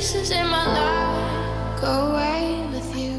pieces in my life go away with you.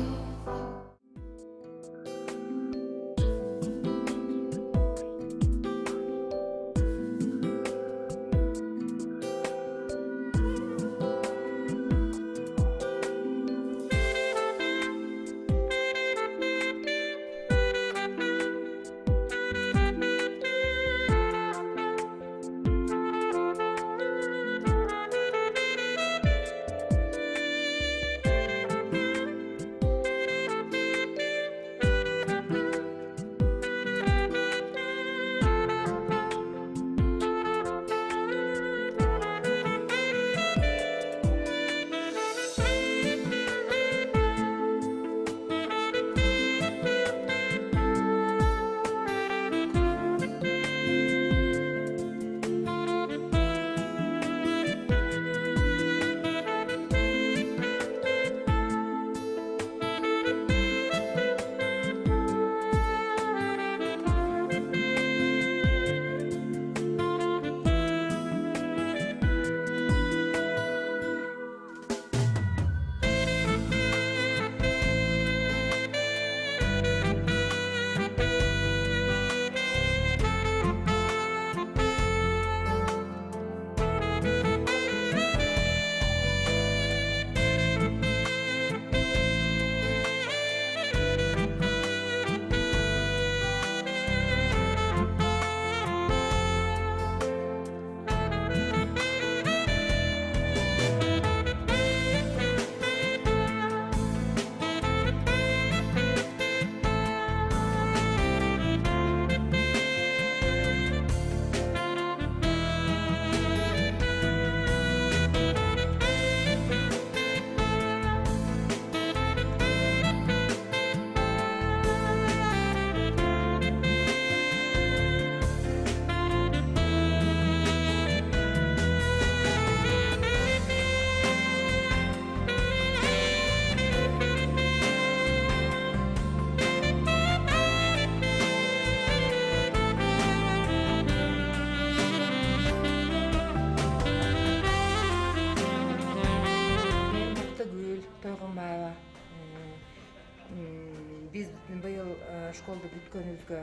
Biz быйыл школду бүткөнүбүзгө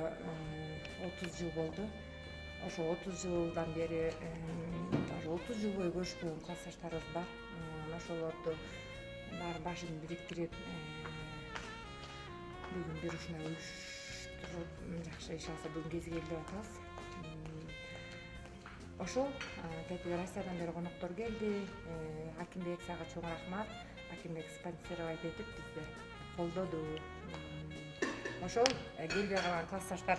30 жыл болду. Ошо 30 жылдан бери 30 жыл бою көрүшпөгөн классташтарыбыз бар. Ошолорду баарын башын бириктирип бүгүн бир ушундай уюштуруп жакшы иш алса бүгүн кези келди деп атабыз. Ошол тетиги Россиядан бери коноктор келди. Акимбек сага чоң рахмат. Акимбек спонсировать этип бизди колдоду. Ошол келбей калган классташтар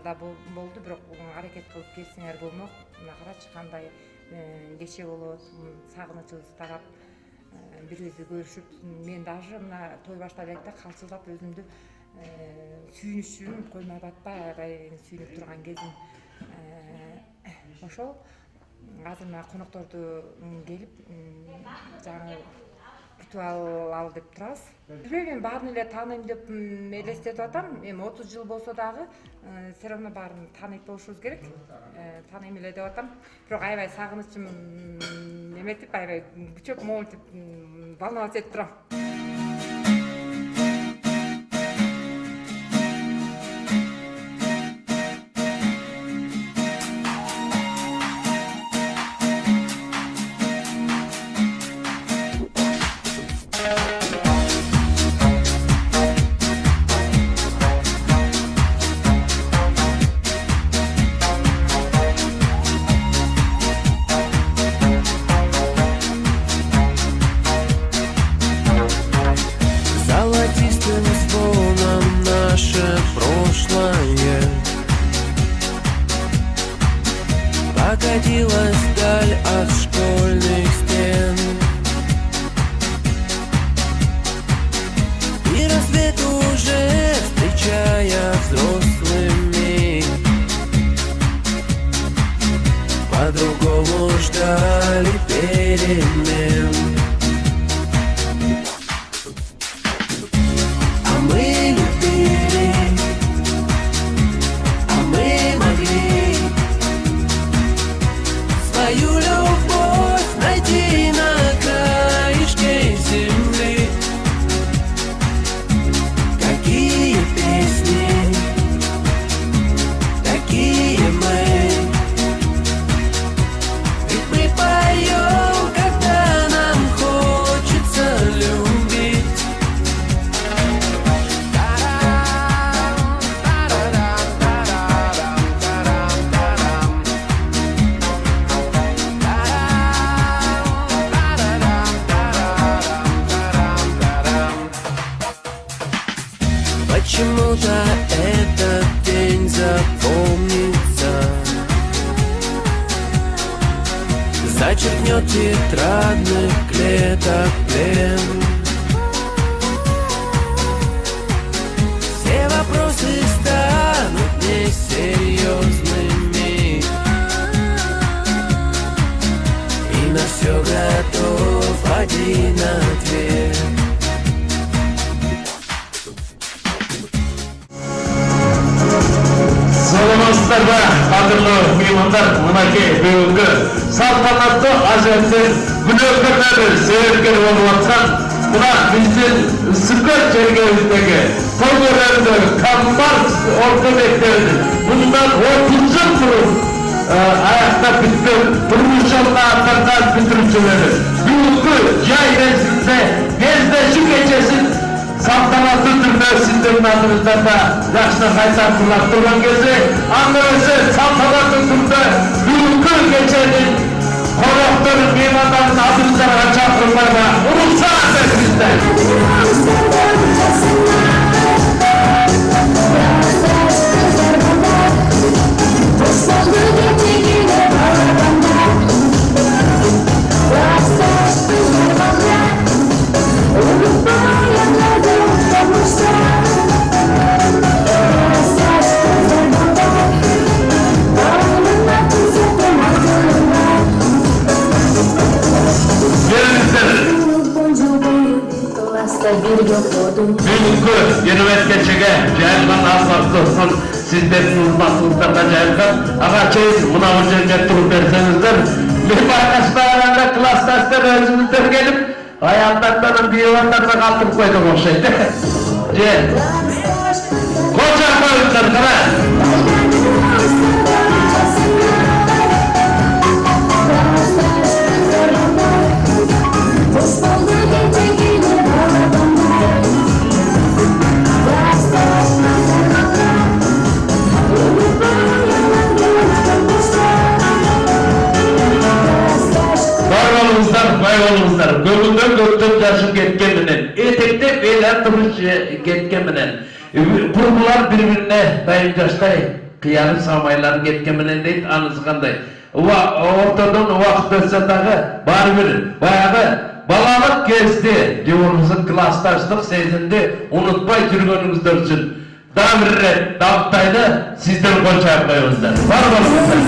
да болду, бирок аракет кылып келсеңер болмок. Мына карачы кандай кече болот, сагынычыбыз тарап бирибизди көрүшүп, мен даже мына той баштап элек да калчылдап өзүмдү сүйүнүшүм коймой батпай, аябай сүйүнүп турган кезим. Ошол азыр мына конокторду келип жаңы күтүп ал деп турабыз. Билбейм, баарын эле тааныйм деп элестетип атам. Эми 30 жыл болсо дагы все равно баарын тааныйт болушубуз керек. Тааныйм эле деп атам. Бирок аябай сагынычым эметип, аябай күчөп моментип волноваться этип турам. Покатилась вдаль от школьных стен, и рассвет уже встречая взрослыми по-другому ждали перемен. А мы любили, а мы могли свою любовь найти на краю. Зачеркнет тетрадных клеток плен. Все вопросы станут несерьезными, и на все готов один ответ. Саламатсыздарбы, кадырлуу меймандар, мынакей бүгүнкү салтанаттуу ажеттин күнөөкөрлөрү себепкер болуп аткан мына биздин Сүкөт жергебиздеги Тойгөрөндөгү Камбарс орто мектебинин мындан 30 жыл мурун аяктап бүткөн турмуш жолуна аттанган бүтүрүүчүлөрү бүгүнкү жай мезгилинде кездешүү кечесин салтанаттуу түрдө сиздердин атыңыздан да жакшы кайтартуулап турган кезде анда эмесе салтанаттуу түрдө бүгүнкү кеченин конокторун меймандарын атыңыздарға чакырмайга уруксат бериңиздер. Бүгүнкү Ермек кечеге жайылган аспаптын сиздердин урматыңыздарга жайылган. Ага чейин мына бул жерге туруп берсеңиздер, мен байкаштаганда классташтар өзүңүздөр келип, аялдардан бийбаттарды калтырып койдук окшойт. Же коча коюңдар кара. Көңүлдөн көктөп жашып кеткен менен, этектеп элер туруш кеткен менен, курбулар бири-бирине дайым жаштай кыяры самайлар кеткен менен дейт, анысы кандай. Ортодон убакыт өтсө дагы баары бир баягы балалык кезде же болбосо классташтык сезимди унутпай жүргөнүңүздөр үчүн дагы бир ирет дабыттайды сиздер кол чайып коюңуздар. Бар болуңуздар.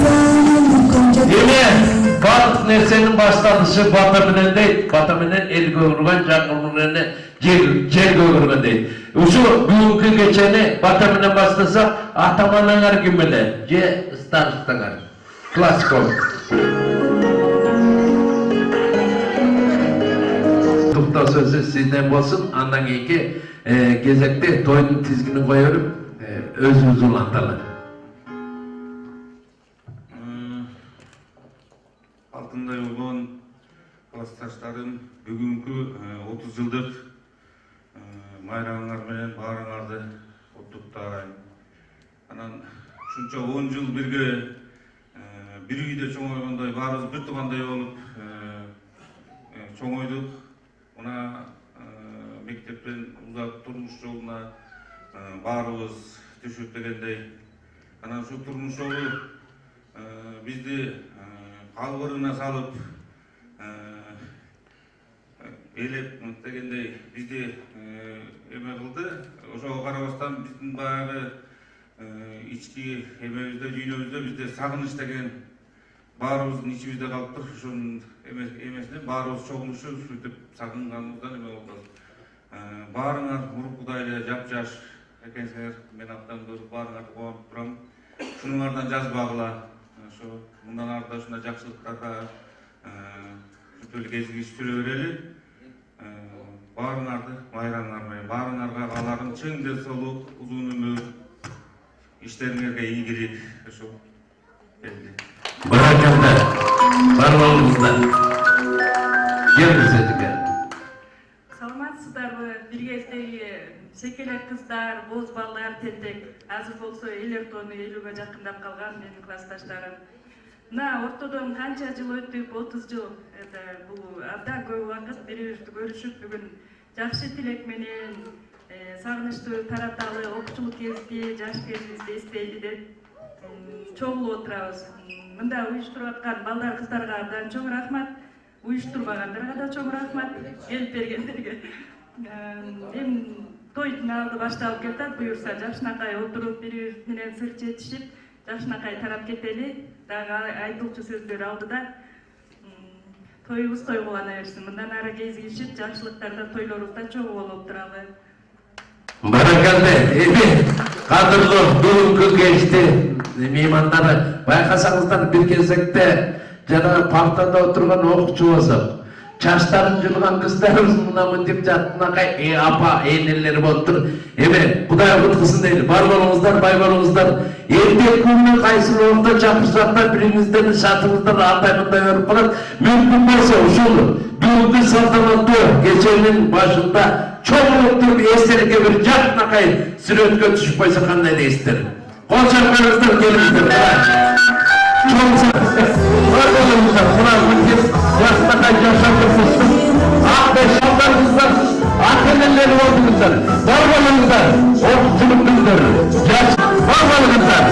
Барлық нерсенин башталышы бата менен дейт, бата менен эл көгүргөн, жакын менен жер көгүргөн дейт. Ушу бүгүнкү кечени бата менен баштасак, атаманаңар ким эле, же старостаңар. Классикол. Туктоо сөзү сизден болсун, андан кийинки кезекте тойдун тизгинин кое берип, өзүбүз уланталы. Алтындай болгон классташтарым бүгүнкү 30 жылдык майрамыңар менен баарыңарды куттуктайм. Анан ушунча 10 жыл бирге бир үйдө чоңойгондой, баарыбыз бир туугандай болуп чоңойдук. Мына мектептен узак турмуш жолуна баарыбыз түшүп дегендей. Анан ушу турмуш жолу бизди албырына салып, элеп дегендей бизди эме кылды. Ошого карабастан биздин баягы ички эмебизде, дүйнөбүздө бизде сагыныч деген баарыбыздын ичибизде калыптыр. Ушунун эмесине баарыбыз чогулушуп, сүйтүп сагынганыбыздан эме болду. Баарыңар мурункудай эле жапжаш экенсиңер, мен абдан көрүп баарыңарды кубанып турам. Ушунуңардан жазбагыла. Мындан арда ушундай жакшылыктарга бүтүл кезигиз жүрө берели. Баарыңарды майрамыңар менен, баарыңарга кааларым чың денсаулык, узун өмүр, иштериңерге ийгилик ошол келди. Баракалла. Бар болуңуздар. Келдиңиздер. Саламатсыздарбы? Биргеликтеги шекелек кыздар, боз балдар, тентек. Азыр болсо элек тоону 50-га жакындап калган менин классташтарым. Мына ортодон канча жыл өтүп, 30 жыл. Бул абдан көп убакыт бири-бирибизди көрүшүп, бүгүн жакшы тилек менен сагынычтуу тараталы, окуучулук кезди, жаш кезибизди эстейли деп чогулуп отурабыз. мында уюштуруп аткан балдар кыздарга абдан чоң рахмат, уюштурбагандарга да чоң рахмат, келип бергендерге. Эми тойдун алды башталып кетет, буюрса Жакшынакай отуруп бири-бирибиз менен сыр четишип, Жакшынакай тарап кетели. Дагы айтылчу сөздөр алдыда тоюбуз той кылана берсин. Мындан ары кезигишип, жакшылыктарда тойлорубузда чогуу болуп туралы. Баракалды. Эми кадырлуу бүгүнкү кечти меймандары байкасаңыздар бир кезекте жана партада отурган окуучу болсок, чачтарын жулган кыздарыбыз мына мынтип Жакшынакай апа энелери болуп тур. Эми Кудай куткусын дейли. Бар болуңуздар, бай болуңуздар. Эртең күнү кайсы убакта чакырсаңдар бириңиздердин шатыңыздар андай мындай өөрүп калат. Мүмкүн болсо ушул бүгүнкү салтанаттуу кеченин башында чоңуруп туруп эстеликке бир Жакшынакай сүрөткө түшүп койсо кандай дейсиздер? Кол чапканыңыздар келиңиздер. Чоң бар болуңуздар. Мына мынтип Жакшынакай жашап турсун. Актай шалдарыңыздар, ата-энелер болдуңуздар. Бар болуңуздар. Окуучулук кыздар. Бар болуңуздар.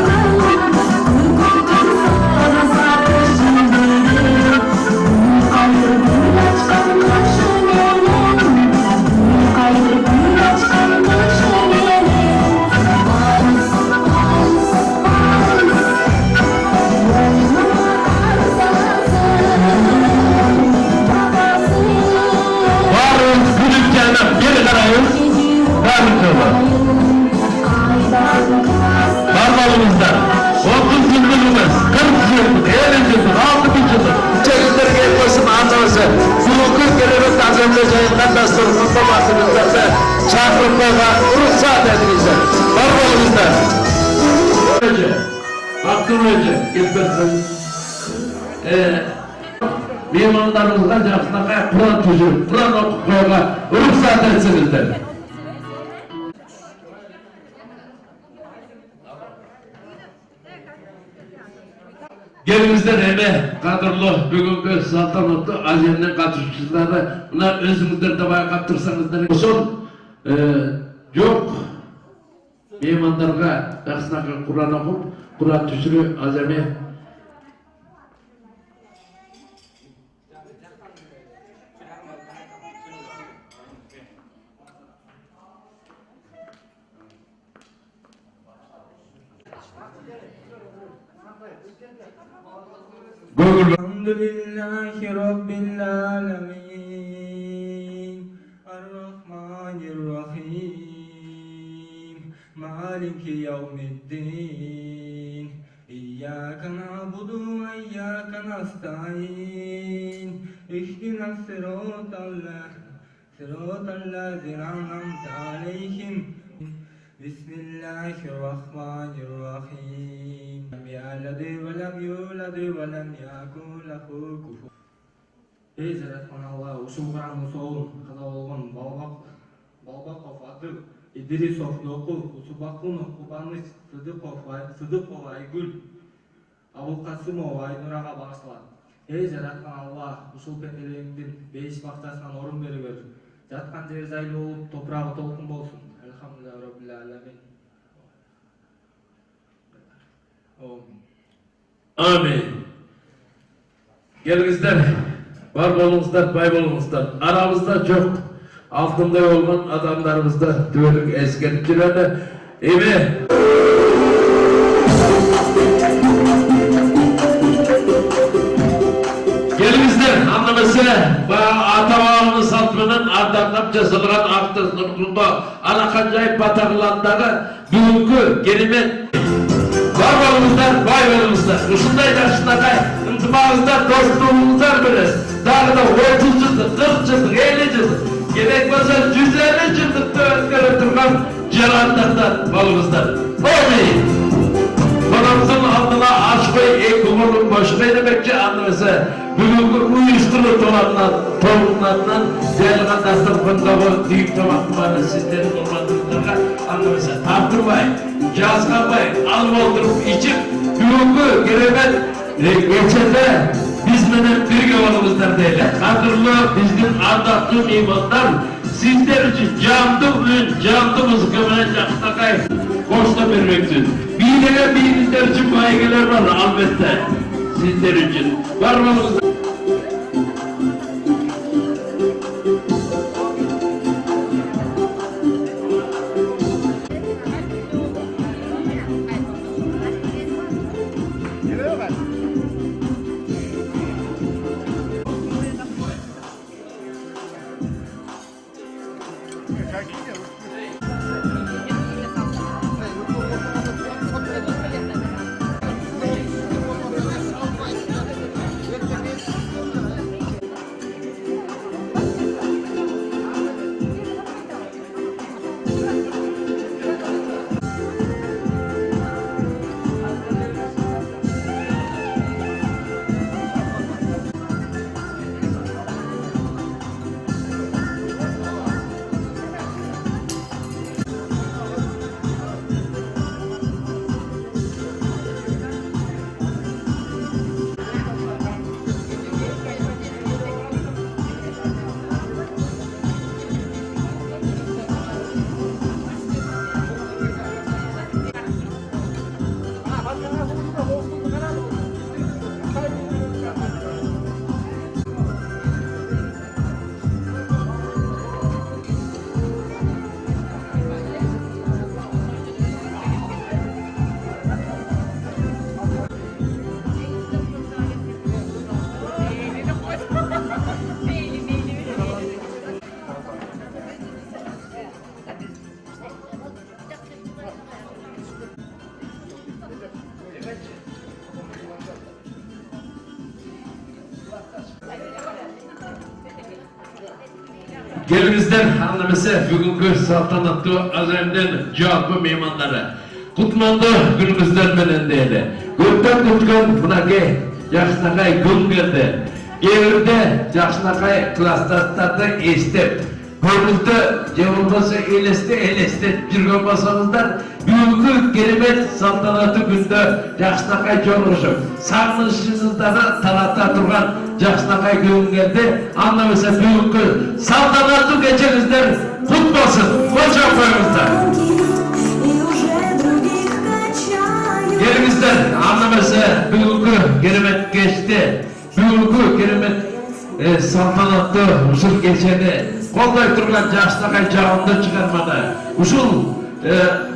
Var balımızda 30 yılımız, 40 yılımız, 50 yılımız, 60 yılımız. Çekildir gelmesin anlaması. Bugün gelerek azemle yayından dasturunun babasınızda çağırıp bana ruhsat edilirse. Var balımızda. Hakkım önce gitmesin. Meymanlarımızda Jacşınakay Kur'an tüzüp, Kur'an okup koyma ruhsat etsinizler. Gelimizden eme kadrolu bugünkü saltanatlı azemden katışçıları buna özünüzler de bayakap tursanızlar. Son yok meymanlarga Jacşınakay Kur'an okup Kur'an tüzürü azemi Elhamdülillahi Rabbil alemin Ar-Rahmanir-Rahim Maliki yevmiddin İyyâke na'budu ve iyyâke nasta'in İhdinas sıratallezîne en'amte aleyhim Bismillahirrahmanirrahim Lem yelid ve lem yulad ve lem yakun lehu kufuven Ey Жараткан Алла, ушул Куранды соолун каза болгон Балбаков, Адыл, Идрисов, Нокул, Усубакунов, Кубаныч, Сыдыков, Айгүл, Абулкасымов, Айнурага багышталат. Эй Жараткан Алла, ушул пенделериңдин 5 бакчасынан орун берип, жаткан жери жайлуу болуп, топурагы толкун болсун. Elhamdülillahi Rabbil alemin. Amin. Gelinizler, var bolunuzlar, bay bolunuzlar. Aramızda çok altında olman adamlarımızda düğünlük eskerlikçilerine emi. Gelinizler, anlaması, ata-babamız saltmanın ardından cesilgan aktas nurkunda Alakacayip Batakılan'daki bugünkü gelimet var bolunuzlar, bay bolunuzlar. Uşunday Jacşınakay ıntımağızlar, dostluğumuzlar biliriz. Daha da 30 yıllık, 40 yıllık, 50 yıllık, gerek olsa 150 yıllıkta ötkörüp durgan celanlardan bolunuzlar. Amin. Konamızın altına aç koy, kumurun boşuna demekçi anlaması. Bugünkü uyuşturucu toplumlarından değerli dasturxandagı düyük tamaklarını sizlerin ormanlarına anlaması. Taptırmayın, yazganmayın, alıp oturup içip bugünkü geremet geçende biz menen birge olumuzlar deyli. Kadırlı bizden ardaklı imanlar sizler için canlı ün, canlı mızıkımına Jacşınakay koşta vermek için. Bildiğinizler için baygeler var elbette. sizler için. Var olunuz. Gelimizden anlaması bugünkü saltanatlı azemden cevabı meymanları. Kutmandı günümüzden menen deyli. Gökten kutkan bunake yaşınakay gün geldi. Evde yaşınakay klastastarda estep. Önünüzde cevabası eleste jirgen basanızlar. Büyükü kelimet saltanatı günde yaşınakay çoğuruşup. Sağlışınızda tarafta durgan yaşınakay gün geldi. Anlamasa büyükü saltanatı geçenizler kutmasın. Koca koyunuzlar. Yerimizden anlamasa büyükü kelimet geçti. Büyükü kelimet saltanatlı usul geçeni kolday turgan yaşınakay cağında çıkarmadı. Usul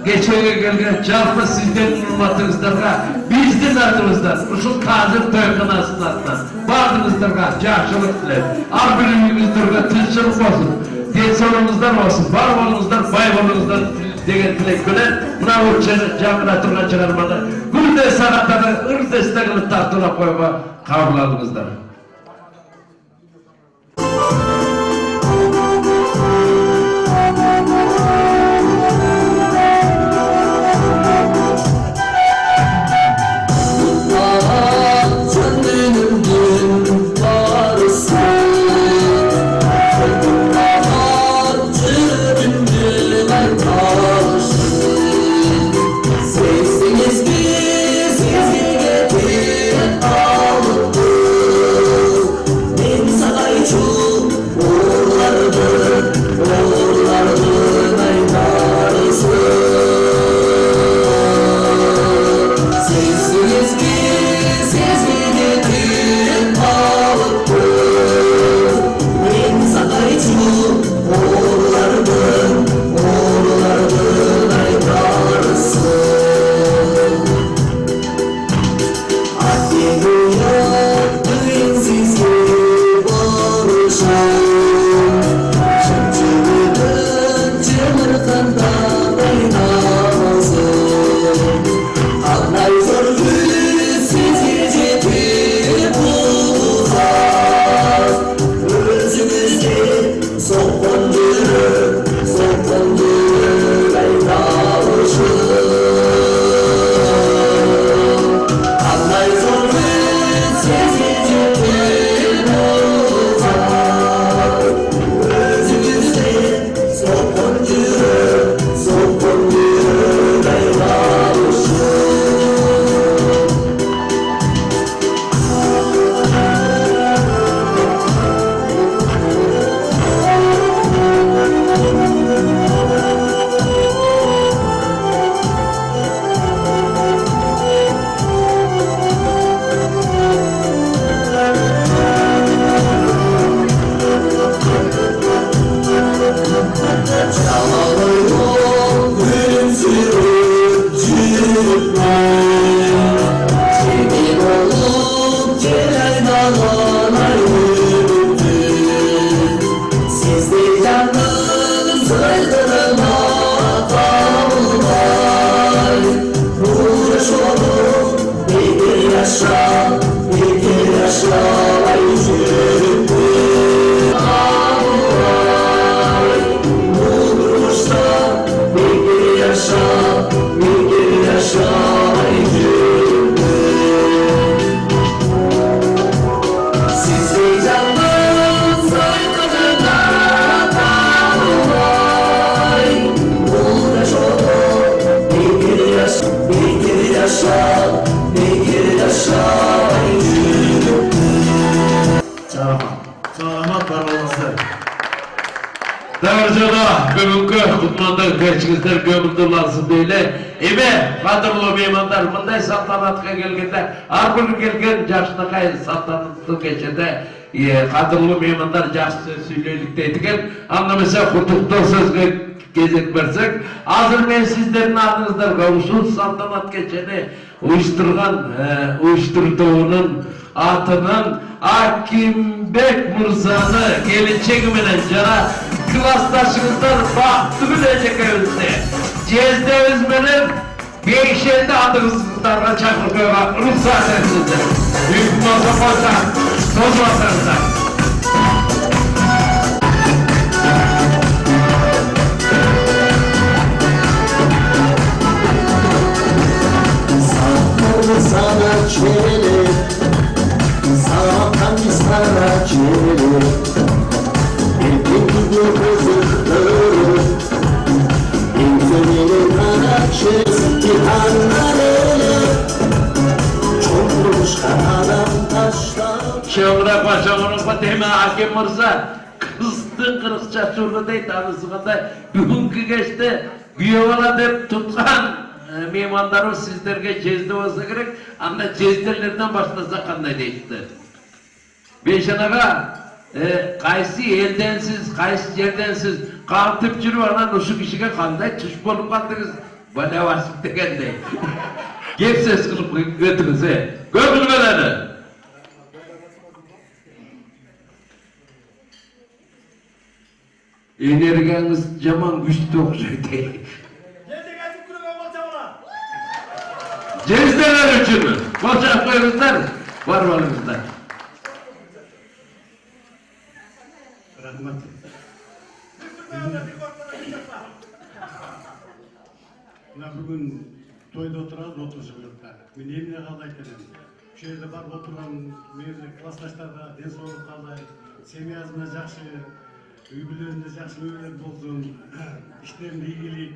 geçeye gelgen cağda sizden hurmatınızlarga, bizden adımızdan, usul kazım toykanasının adına, bağdınızlarga yaşılık dilep, arbülüğünüzlerga tınçılık olsun, densolunuzdan olsun, var olunuzdan, bay olunuzdan degen tilek bilen, buna uçanı camına turgan çıkarmadı, gülde sanatını, ırz destekini tartıla koyma kabul alınızlar. Sesiniz biz, sizi getirin alıp Salamat var olasın. Davurjana, бүгүнкү кутмандуу кечиңиздер көңүлдүү улансын дейле. Эме, кадырлуу меймандар, мындай салтанатка келгенде, ар бир келген жакшынакай салтанаттуу кечеде кадырлуу меймандар жакшы сөз сүйлөйлүк дейт экен. Анда эмесе кутуктоо сөзгө кезек берсек, азыр мен сиздердин адыңыздарга ушул салтанат кечени уюштурduğунун атынан Акимбек мырзаны келинчеги менен жана классташыңыздар Бактыгүл эжекебизди жездебиз менен Бейшенди адыңыздарга чакырууга уруксат этиңиздер. Büyük masa koysa, söz basarızlar. Sana çeviri, sana çeviri, bir gün kızıkları, insanın kanatçısı kitanları, çomruşka adam taştan. Şöyle başa deme Hakim Mırza, kızdın kırıkça şurada deydi anısıganda, bugünkü geçti, güyevala dep tutkan meymanlarım sizlerge jezdi olsa gerek, anda jezderlerden başlasa kanday deydi. Beşanaga, qaysi eldensiz, qaysi yerdensiz, kalkıp жүрүп анан uşu kişiге kanday tuş bolup kaldınız, bana vasıp degendey. Gep söz kılıp ötünüz, gömülmeleri. Energiýaňyz jaman güçlü okşaydı. Jezdeler üçün mü? Boşak koyunuzlar, var varınızlar. Rahmat. Mına bugün toyda oturabız 30 yıllıkta. Men emine kaldı aytayım. Şu yerde barıp oturgan mevzu klassdaşlarga den soğuk kaldı. Semiyasına jakşı, üylerinde jakşı üyeler bolsun. İşlerinde iyilik.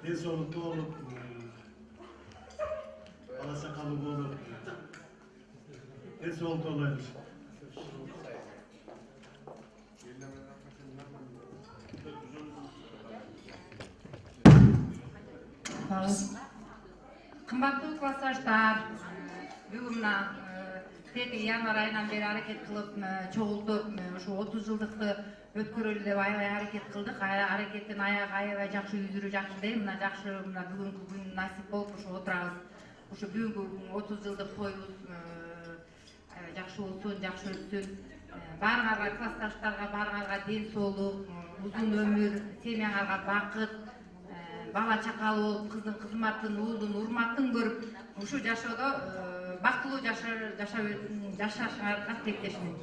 Den soğukta olup, bala sakalı bolup, den soğukta olaymış. Kımbattуу klassdaşlar, bugün теги январь айынан бери аракет кылып чогултуп ушу 30 жылдыкты өткөрөлү деп аябай аракет кылдык. Аракеттин аягы аябай жакшы үзүрү жакшы дейм. Мына жакшы бүгүнкү күн насип болуп ушу отурабыз. Ушу бүгүнкү 30 жылдык тоюбуз жакшы болсун, жакшы өтсүн. Баарыңарга классташтарга, баарыңарга ден соолук, узун өмүр, семьяңарга бакыт, бала чакалы болуп, кыздын кызматын, уулдун урматын көрүп, ушу жашоодо бактылуу жашашыңарга тилектешмин.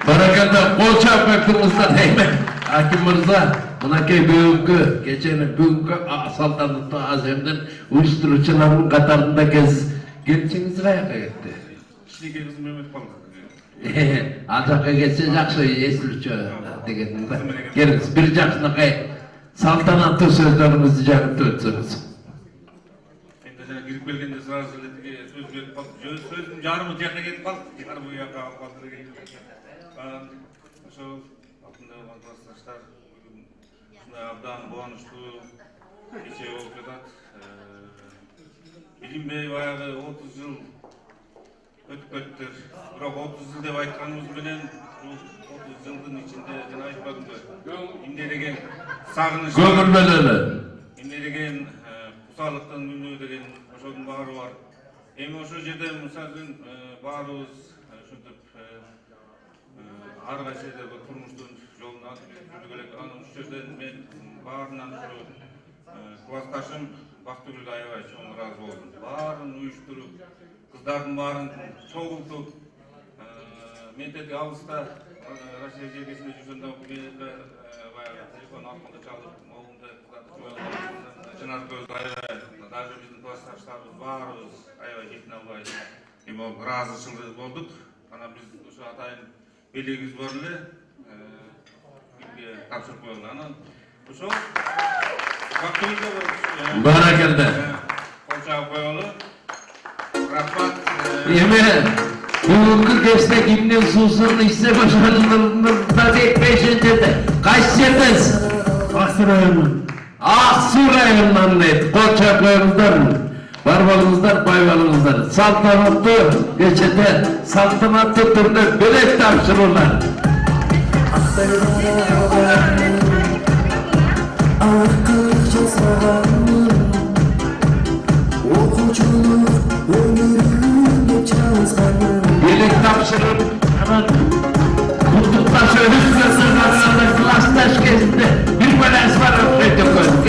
Barakanda kol çarpmaktığımızda değmek. Hakim Mırza, mınakey бүгүнкү keçeni, бүгүнкү saltanatlı azemden uyuşturucuların katarında geçsiniz kayaka gitti. Kişiniki kızım Mehmet Palak. Al жаққа кетсе жақсы естілуші дегенімді. Келіңіз, бір жақсынақай салтанатты сөздеріңізді жағып өтсіңіз. Енді жаңа кіріп келгенде сразу сөз беріп қалды. Сөздің жарымы жаққа кетіп қалды. Жарымы ұяққа алып қалды деген. Ошол алтында болған классташтар ушундай абдан кубанычтуу кече болуп жатат. Билинбей баягы 30 жыл өтүп кетти. Бирок 30 жыл деп айтканыбыз менен 30 жылдын ичинде жана айтпадымбы? Эмне деген сагыныч, Көңүл менен. эмне деген кусалыктын үнү деген ошонун баары бар. Эми ошол жерде мисалы баарыбыз ушинтип ар кайсы турмуштун жолуна жүрүп элек. Анан ушул жерден мен баарынан ушу классташым Бактыгүлгө аябай чоң ыраазы болдум. Баарын уюштуруп, кыздардын баарын чогултуп, мен тетиги алыста Россия жергесинде жүргөндө баягы телефон аркылуу чалып, моунда чынар көз аябай, даже биздин классташтарыбыз баарыбыз аябай жетине албай, эми ыраазычыл болдук. Анан биз ошо атайын белегибиз бар эле, бизге тапшырып коюлду. Анан ошол Бактыгүлгө Barakanda. кол чабып коелу. Rahmat. Emin, bugünkü geçte kimden susunu içse başarılarınızda değil 5.'de. Kaç yerdiniz? Aksı rayonu. Aksu rayonundan net, koça koyunuzlar, barbalınızlar, baybalınızlar. Saltanatlı geçede, saltanatlı türde börek tavşırırlar. Börek tavşırır, hemen kutlukta söylüyorsunuz, klastaş gezinde bir balans var öpmekte koyduk.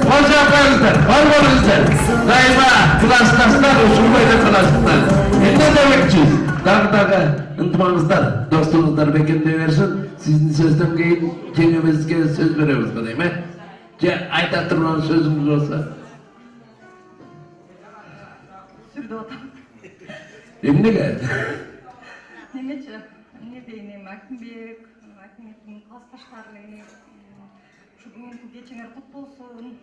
Koca koyunuzlar, barbalınızlar, daima klastaşlar, usulüyle klastaşlar. Ne demekçiyiz? Dağı ıntımanızlar, dostunuzlar bekende versin. Sizin sözden keyin cengimizge söz veremiz değil mi? Ayta turgan sözümüz olsa. Sürde otam. Emine Nemeçi, ne deyineyim, Akınbek, Akınbek'in klastaşlarını, şu bugünkü geçenger kutlu olsun.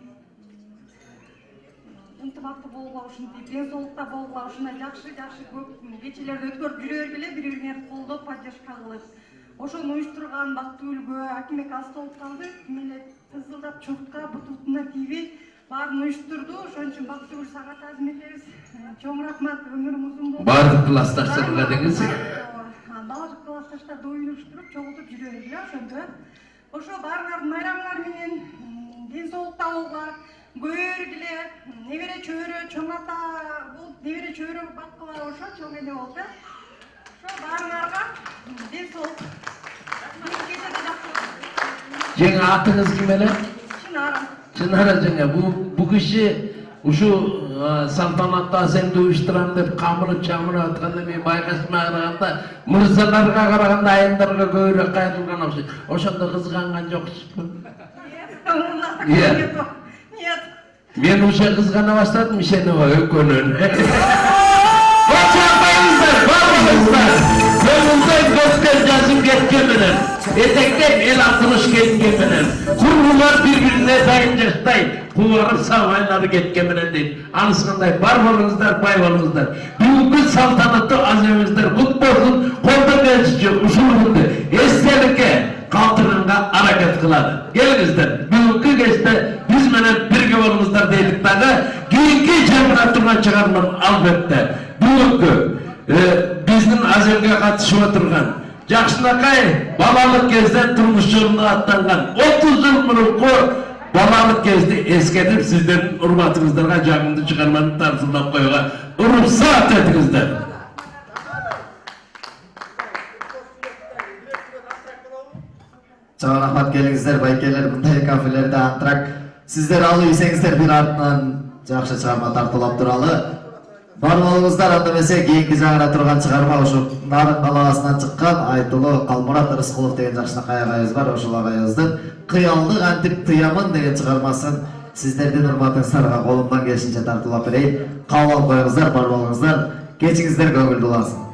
Ынтымакты болгула ушун ден соолукта болгула ушундай жакшы көп кечелерди өткөрүп жүрө бергиле, бири бириңерди колдоп поддержка кылып ошону уюштурган бактуу үлгү Акимбек аз болуп калды. Ким эле тызылдап чуртка бутутуна тийбей баарын уюштурду. Ошон үчүн бактуу сагат азым этебиз. Чоң рахмат, өмүрүң узун болсун. бардык классташтарга деңиз. Баардык классташтарды уюштуруп чогултуп жүрө бергиле ошондо. Ошо баарыңардын майрамыңар менен ден соолукта болгула. Бөргіле, небере чөйрө, чоң ата, бұл небере чөйрө баққыла ошо, чоң ене болды. Ошо барыңарға, ден сол. Жаңа атыңыз ким эле? Чынара. Чынара жаңа, bu kişi uşu saltanatты асемді уюштурам деп камырып чамырып атканда мен байкашыма караганда мырзаларга караганда айымдарга көбүрөөк кайрылган окшойт. Ошондо кызганган жоксузбу? Нет. Men o'sha qizg'ana boshladim, isheni va o'kko'nin. Qo'shaqayingizlar, bormangizlar. Ko'ngildan ko'zga jazib ketgan bilan, etekdan el atilish ketgan bilan, qurbular bir-birine tayinjashday, quvarib samoylari ketgan bilan deydi. Anisiqanday bormangizlar, baybolingizlar. Bugungi saltanatli azamimizlar qut bo'lsin, qo'lda kelishchi usulini esdalikka qoldirishga harakat qiladi. Kelingizlar, bugungi kechda biz bilan birga bo'lingizlar deylik daga, keyingi jamg'arma turgan chiqarmam albatta. Bugungi bizning azamga qatnashib o'tirgan Yaxshınaqay balalik kezde turmuş yoluna atlangan 30 yıl mırıqı balalik kezde esketip sizlerin hurmatınızlarga jagımды çıkarmanı tarzılap koyuğa ruhsat etingizler. Çok rahmat kelingizler, baykeler, bunday kafelerde antrak. Sizler alıyorsanızlar bir ardından жақсы çıkarma tartılap duralı. Barmalığızlar anlamese keyingi жағына тұрған çıkarma uşu Nарын қаласынан çıqqan айтылы Қалмұрат Рысқұлов деген жақшына қайағайыз бар, ошол ағайыздың қиялдық антип тыямын деген çıkarmaсын сіздерден урматыңыздарға қолымдан келишинче тартылап берейин. Кабыл алып коюңуздар, бармалыңыздар, кечиңиздер көңүлдүү болсун.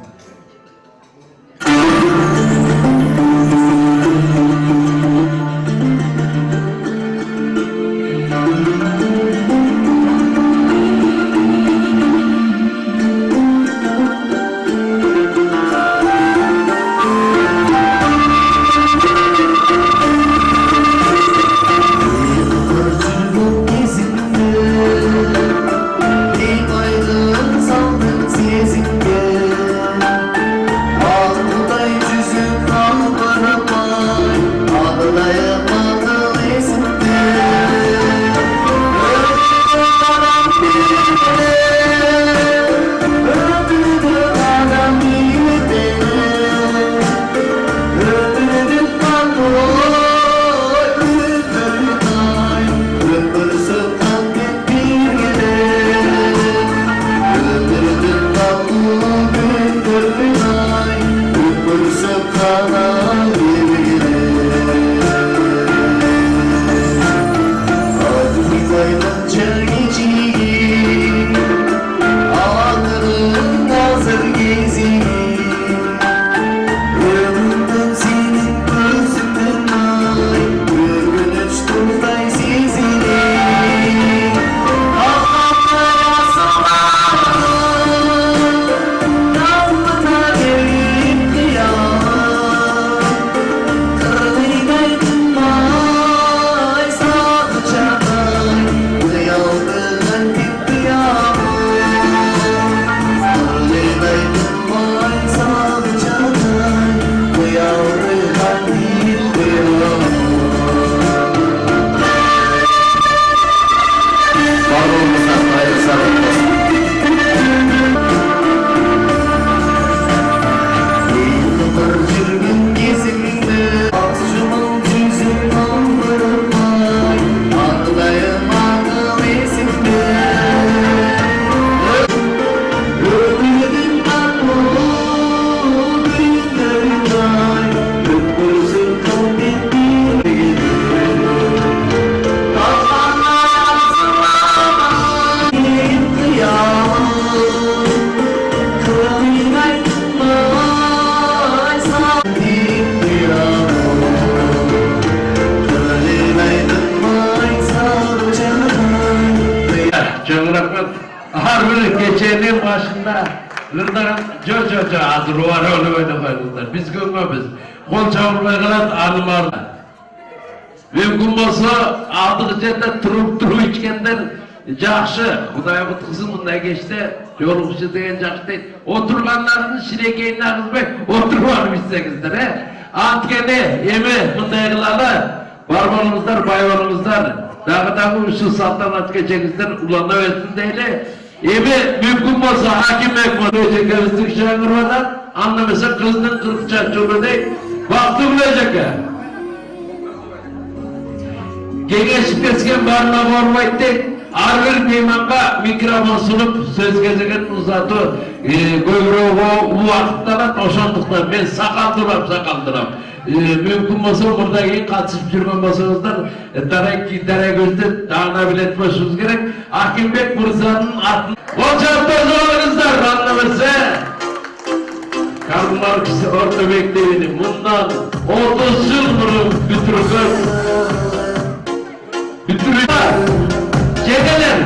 ырдаганда жо азыр өлүп ойнап коюңуздар. Биз көңөбүз. Кол чабылбай калат, армар. Мүмкүн болсо алдыгы жерде туруп ичкендер жакшы. Кудай куткузун мындай кечте жолугушу деген жакшы дейт. Отурганлардын ширекейин агызбай отуруп алып ичсеңиздер, Анткени эми мындай кылалы. Бар болуңуздар, бай болуңуздар. Дагы ушул салтанат кечеңиздер улана өтсүн дейли. Эми мүмкүн болсо Аким эжекебиздин шаңырбадан анда эмесе кыздын 40 чачууну дейт. Бактыгүл эжеке. Кеңешип кеткен баарына борбойт дейт. Ар бир мейманга микрофон сунуп сөз кезеген узатуу көбүрөөк убакыт алат. Ошондуктан мен сакалдырам. Мүмкүн болсо мурда кийин катышып жүргөн болсоңуздар, дарай көздү дагына билет болушубуз керек. Акимбек мырзанын атын Очакта жолуңуздар, анда эмесе Карл Маркс орто мектебини мындан 30 жыл мурун бүтүргөн жегелер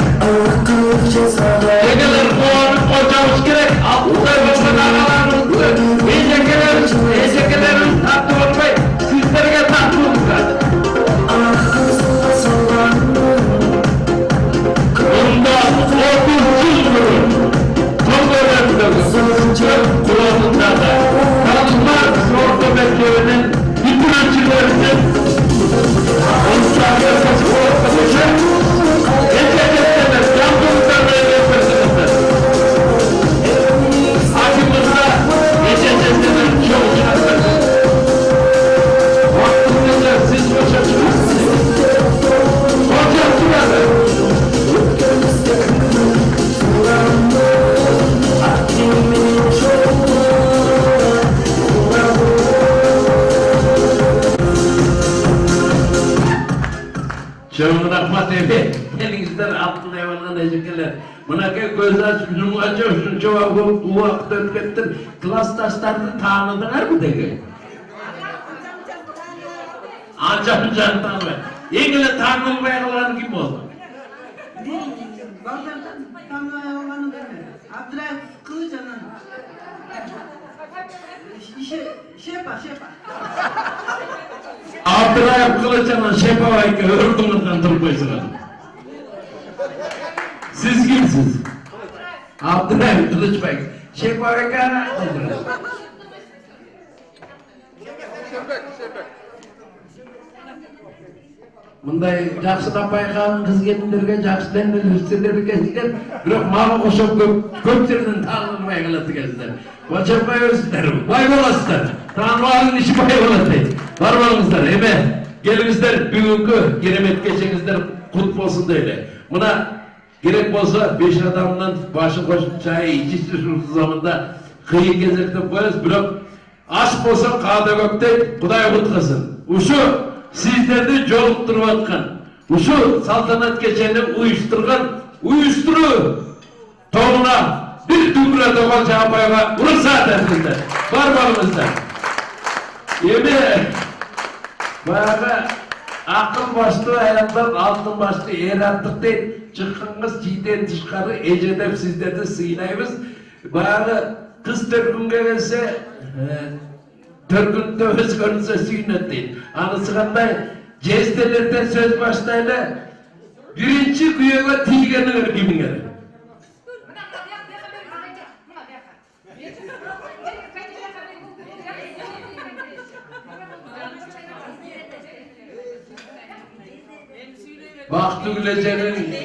кубанып кочобуз керек. Алтындай болгон агаларыбызды эжекелерибиз тартып болбой сиздерге тартууңуздар. Мындан 30 жыл мурун Тоңгөрөндөгү кулондагы Карл Маркс орто мектебинин бүтүрүүчүлөрүнүн Çok rahmat evi, elinizden altın eyvallah ejekeler. Mınake göz açıp, yumgaca şunca vakit ötkettin, klastaşlarını tanıdılar mı dege? Ancak tanımay. Yengile tanılmaya kalan kim oldu? Baldar'dan tanımaya olanı deme. Abdurrahim Kılıçan'ın şepa. Abdurrahim Kılıçan'ın şepa vayke ördüğünüzden durmayısınız. Siz kimsiniz? Abdurrahim Kılıçbay. Şepa vayke anlatmadınız. Мындай жакшы тапайкан кыз келиндерге жакшы демелүүчүлөр кезген, бирок мага кошоп көп жерден таанылбай калат экенсиздер. Кочобой өзүңөр бай болосуздар. Тааныбалын иши бай болот дейт. Бар болуңуздар. Эме келиңиздер бүгүнкү керемет кечеңиздер кут болсун дейли. Мына керек болсо 5 адамдын башын кошуп чай ичип заманда кыйын кезекте коебуз, бирок аш болсо каада көп дейт. Кудай куткасын. Ушу Sizlerdi joluktуруп аткан, ушул салтанат кечени уюштуруу тобуна бир дүмүрө тогон жапайга уруксаат этиңиздер. Бар болуңуздар. Эми баягы акыл баштуу аялдар алтын баштуу эр аттык дейт. Чыккан кыз чийден тышкары эже деп сиздерди сыйлайбыз. Баягы кыз төркүнгө келсе Törgünde öz görünse suyunat değil. Anısı kандай jestelerde söz başlayla birinci kuyuğa tilgenler gibiler. Baktı Gülecer'in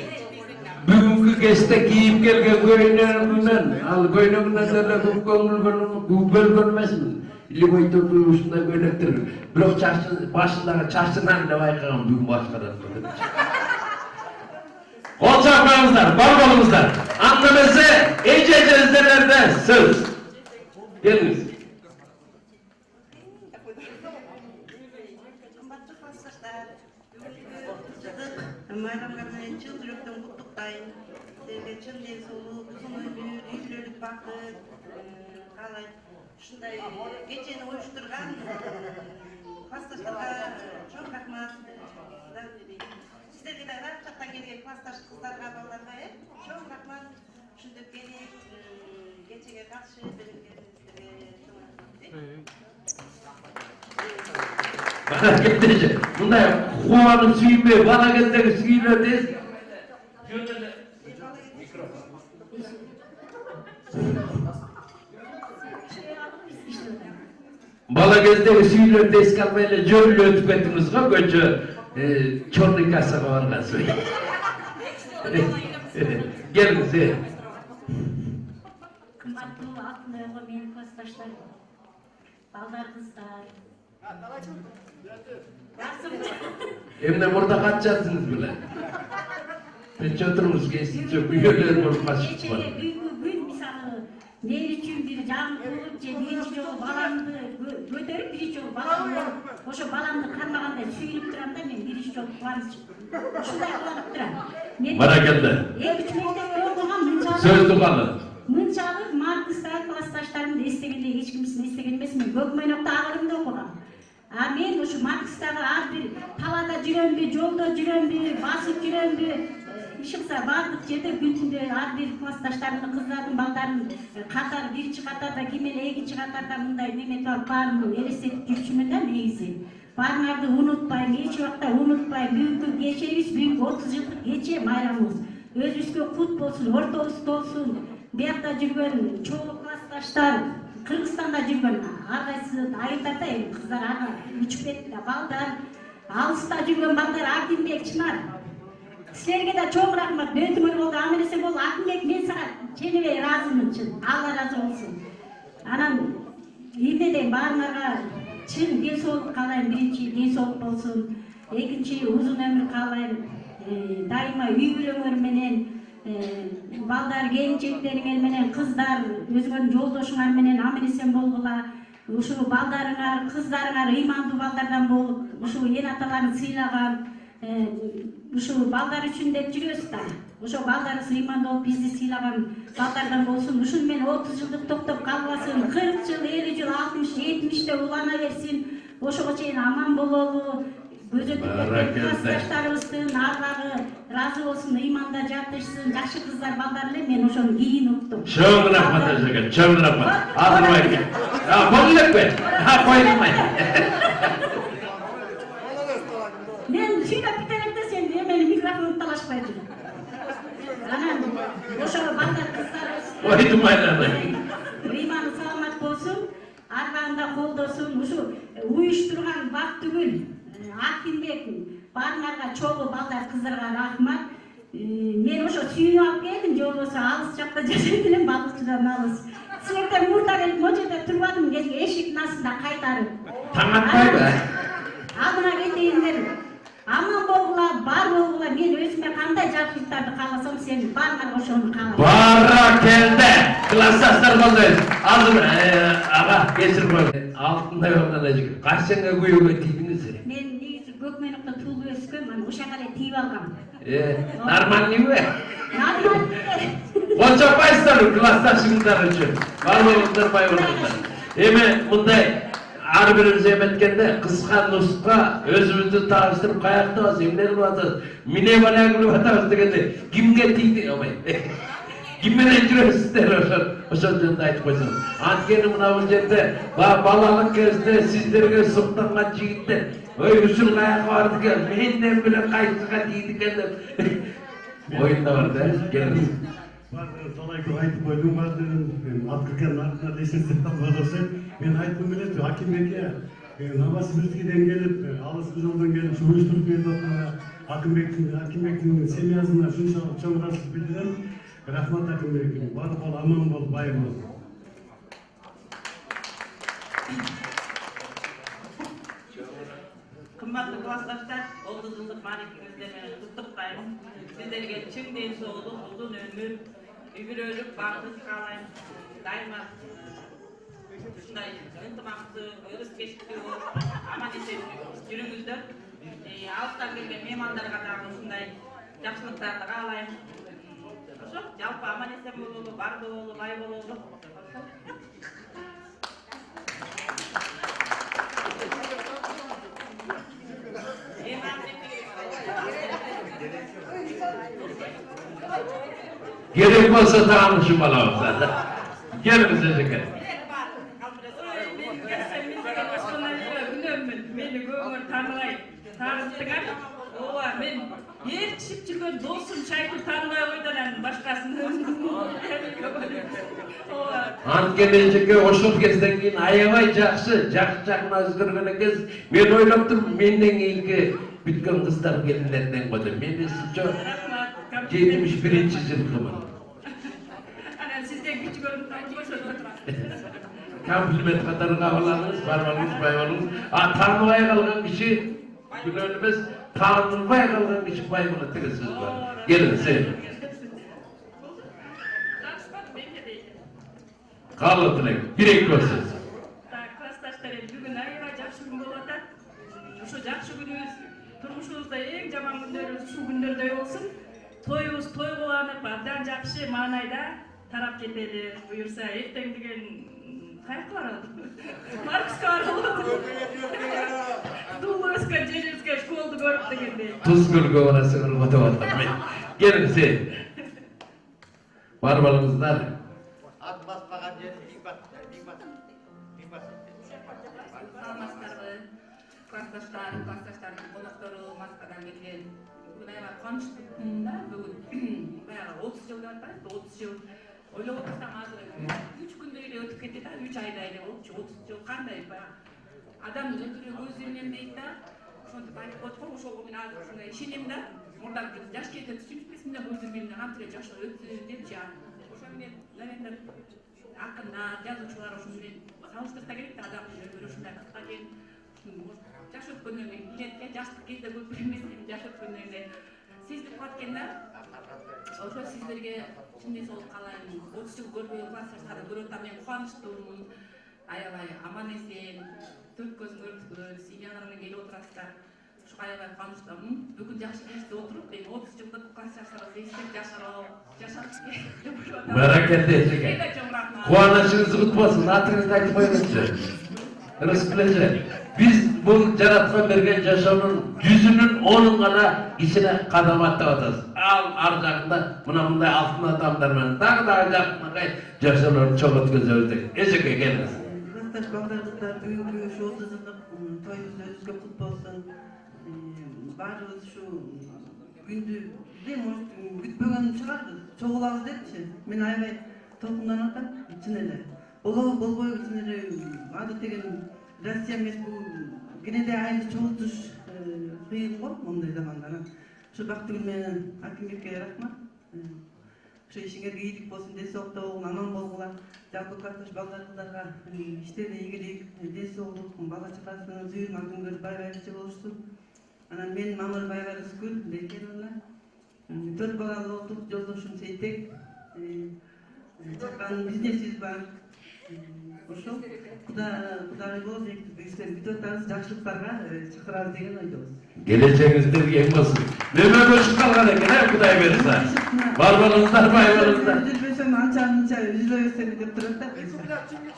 bugünkü geçte giyip gelgen göynönünden, al göynönünden de gübel görmesin. Liboytu ушундай көйлөктөр. Бирок башындагы чачынан да байкаган бүгүн башкадан. Кол чапаңыздар, бар болуңуздар. Анда эмесе эже-жездерде сөз. Келиңиз. Кымбаттуу классташтар, майрамдардан чын жүрөктөн куттуктайм. Силерге чын ден соолук, узун өмүр, үйлүүлүк бакыт каалайм. Ушундай кечени уюштурган классташтарга чоң рахмат. Сиздерге дагы ар жактан келген классташ кыздарга, балдарга чоң рахмат. Ушинтип келип кечеге каршы Bana gittiğince, bunday kuvanı suyuyor, bana gittiğince suyuyor tez. Bala gezdeki suyuyor tez kalmayla jörlü ötüp ettiniz mi? Koçu, çorlu kasaba var suyu. Gelin size. Kımbatlı altınlarına benim klastaşlarım. Baldar kızlar. Emine burada kaçacaksınız bile. Ben çatırmış geçsin çok üyeler bolup başlık var. Geçeye gün misalı ne için bir can bulup birinci yolu balamdı götürüp birinci yolu balamdı. Oşo balamdı karmağanda suyulup duran da ben birinci yolu kıvanç. Şunday kıvanıp duran. Bana geldi. Üç mektep okugan mınçalı. Söz tukalı. Mınçalı Markıs'tan klastaşlarımda istegende hiç kimsini istegenmesin. Gökmenok'ta ağırımda okugan. Men oşu Markıs'tagı ar bir talada jürembi, jolda jürembi, basıp jürembi. Işıksa bardык жерде gün түндө ar bir klastaşlarımды, kızlarımды, baldarымды катар биринчи катарда кимел экинчи катарда мындай неметип алып баарын элестетип жүрчүмүн да негизи. Баарыңарды унутпайм, эч убакта унутпайм. Бүгүнкү кечебиз бүгүнкү 30 жылдык кече майрамыбыз. Өзүбүзгө кут болсун, ортобузда болсун. Биякта жүргөн чогуу классташтар, Кыргызстанда жүргөн ар кайсы айылдарда эми кыздар ага учуп кетти да балдар, алыста жүргөн балдар Акимбек, Чынар. Силерге да чоң рахмат. Бөтүмөр болду, амелесе болду. Акимбек, мен сага ченебей ыраазымын чын. Алла ыраазы болсун. Анан эмнеден баарыңарга чын ден соолук каалайм. Биринчи ден соолук болсун. Экинчи узун өмүр каалайм. Дайыма үй бүлөңөр менен, балдар келинчектериңер менен, кыздар өзгөн жолдошуңар менен аман-эсен болгула. Ушул балдарыңар, кыздарыңар ыймандуу балдардан болуп, ушул эн аталарын сыйлаган, ушул балдар үчүн деп жүрөбүз да. Ошо балдарыбыз ыймандуу болуп бизди сыйлаган балдардан болсун. Ушун менен 30 жылдык токтоп калбасын. 40 жыл, 50 жыл, 60, 70 улана берсин. Ошого чейин аман бололу. Көзөтүп классташтарыбыздын аргагы ыраазы болсун, ыйманда жатышсын. Жакшы кыздар, балдар эле мен ошону кийин уктум. Чоң рахмат эжеге, чоң рахмат. Азырбай экен. Болду эле. Койдумай. Мен сүйлөп бителек десем, мени микрофонду талашпай жүрөм. Анан ошо балдар кыздарыбыз Койдумай. ыйманы саламат болсун, арбагында колдосун. Ушу уюштурган Бактүгүл, Акимбек, баарыңарга чогуу балдар кыздарга рахмат. Мен ошо сүйүнүп алып келдим, же болбосо алыс жакта жашайт элем, балыкчыдан алыс. Силерден мурда келип, могу жерде турбадым, эшиктин астында кайтарып. Таң атпайбы? Алдыма кетейиндер. Аман болгула, бар болгула. Мен өзүмө кандай жакшылыктарды кааласам, сен баарыңарга ошону каалайм. Бара келди. Классташтар болду. Азыр ага кечирип коюңуз. Алтындай болгон эжеге. Качанга күйөөгө тийдиңиз? Мен негизи Көкменокто туулуп өскөм, анан ошол эле тийип алгам. Нормальныйбы? Нормальный. Кочопайсыздар классташыңыздар үчүн. Бар болуңуздар, бай болуңуздар. Эми мындай ар бирибиз эметкенде кыска нуска өзүбүздү тааныштырып каяктабыз, эмнени кылып атабыз, эмне бала кылып атабыз дегенде кимге тийди, ким менен жүрөсүздөр ошол жөнүндө айтып койсоң. Анткени мына бул жерде балалык кезде сиздерге суктанган жигиттер, ой ушул каяка барды экен, менден биле кайсыга тийди экен деп оюнда бар да. Келиңиз. Талай көп айтып койдум, аткыркан артына эсестеп калбадысы. Мен айткым келет, Акимбекке намаз Бирскиден келип, алыскы жолдон келип, уюштуруп берип аткан Акимбектин семьясына ушунчалык чоң ыраазычылык билдирем. Рахмат Акимбек, бар бол, аман бол, бай бол. Кымбаттуу классташтар, 30 жылдык маанилиңиздер менен куттуктайм. Сиздерге чың ден соолук, узун өмүр, үйгүлөлүк, бактык каалайм. Дайыма ушундай ынтымактуу, өрүскечтүү болуп, аман-эсен жүрүңүздөр. Алыстан келген меймандарга дагы ушундай жакшылыктарды каалайм. Ошо, жалпы аман-эсен бололу, бар бололу, бай бололу. Gerek olsa tanışım alalım zaten. Geliniz Ejike. Meni көңүл тааныбай таарыптыңар. Ооба, мен ээрчип жүргөн досум Шайкул тааныбай койдон анын башкасын. Ооба. Анткени Ejike ошол кезден кийин аябай жакшы жакына өзгөргөн экенсиз. Мен ойлоп турмун, менден кийинки бүткөн кыздар келиндерден койду. Мен ушунчо 71-жылдымын. Анан сизден кичигөрүп ошол отурат. Комплимент катары кабыл алыңыз, барбаңыз, бай болуңуз. Тааныбай калган киши күнөө эмес, таанылбай калган киши бай болот деген сөз бар. Келиңиз. Калып элек, бир-эки сөз. Классташтар, бүгүн аябай жакшы күн болуп атат. Ошо жакшы күнүбүз турмушубузда эң жаман күндөрүбүз ушул күндөрдөй болсун. Тоюбуз той кыланып, абдан жакшы маанайда тарап кетели. Буюрса эртең деген каяка баралы? Маркске баралы. Дулу өскөн жерибизге школду көрүп дегендей. Туз көлгө барасы кылып атат мен. Келиңиз. Бар балыңыздар. Ат баспаган жери бийбат. Саламатсыздарбы? Классташтардын коноктору Москвадан келген. Бүгүн аябай кубанычтуу да, бүгүн баягы 30 жыл деп атпайбы, 30 жыл. Ойлоп отурсам азыр 3 күндөй эле өтүп кетти да, 3 айдай эле болчу. 30 жыл кандай баягы адамдын өтүрө көзү менен дейт да. Ошентип айтып коет го, ошого мен азыр ушундай ишенем да. Мурдагы биз жаш кезде түшүнбөйбүз эмне көзү менен кантип жаш өттү депчи. Ошо менен, наверное, акындар, жазуучулар ошо менен салыштырса керек да, адамдын өмүрү ушундай кыска экен. Жаш өткөндөн кийин илетке жаштык кезде көп эмес, жаш өткөндөн кийин сезип калат экен да. Ошо сиздерге чын соол каалайм. 30 жыл көрбөгөн классташтарды көрүп атам, мен кубанычтуумун. Аябай аман эсен, төрт көзүңөр семьялар менен келип отурасыздар. Ошого аябай кубанычтуумун. Бүгүн жакшы кечте отуруп, эми 30 жылдык классташтарыбызды эстеп жашап Баракалды Ejike. Кубанычыңызды кутпасын, атыңызды айтып коюңузчу. Рыскележе. Biz bu жараткан берген жашоонун 100-ünün 10'un гана ичине кадам аттап атабыз. Ал ар жагында мына мындай алтын адамдар менен дагы жакынкай жашоолорду чоң өткөзөбүз деп. Ejike келиңиз. Классташ балдарыбыздар бүгүнкү ушу 30 жылдык тоюбузду өзүбүзгө кут болсун. Баарыбыз ушу күндү может күтпөгөн чыгарбыз, чогулабыз депчи. Мен аябай толкунданып атам, чын эле. Болобу болбойбу чын эле адат деген Россия эмес бул кенеде айылды чогултуш кыйын го мондай заманда. Ушу бактыгүл менен акимдикке рахмат. Ушу ишиңерге ийгилик болсун, ден соолукта болгун, аман болгула. Жалпы классташ балдарыбыздарга иштерине ийгилик, ден соолук, бала чакасынын зүйүн күнгөрүп бай-байчы болушсун. Анан мен Мамырбай Рыскүл Бекеровна, 4 балалы болдук, жолдошум Сейтек, чакан бизнесибиз бар. Ошо Кудай болуп бизден бүтүп атабыз, жакшылыктарга чакырабыз деген ойдобуз. Geleceğinizde eң болсун. Неме көчүп калган экен, Кудай берсе. Бар болуңуздар, бай болуңуздар. Жүрбөсөм анча үзүлөбөсөм деп турат да.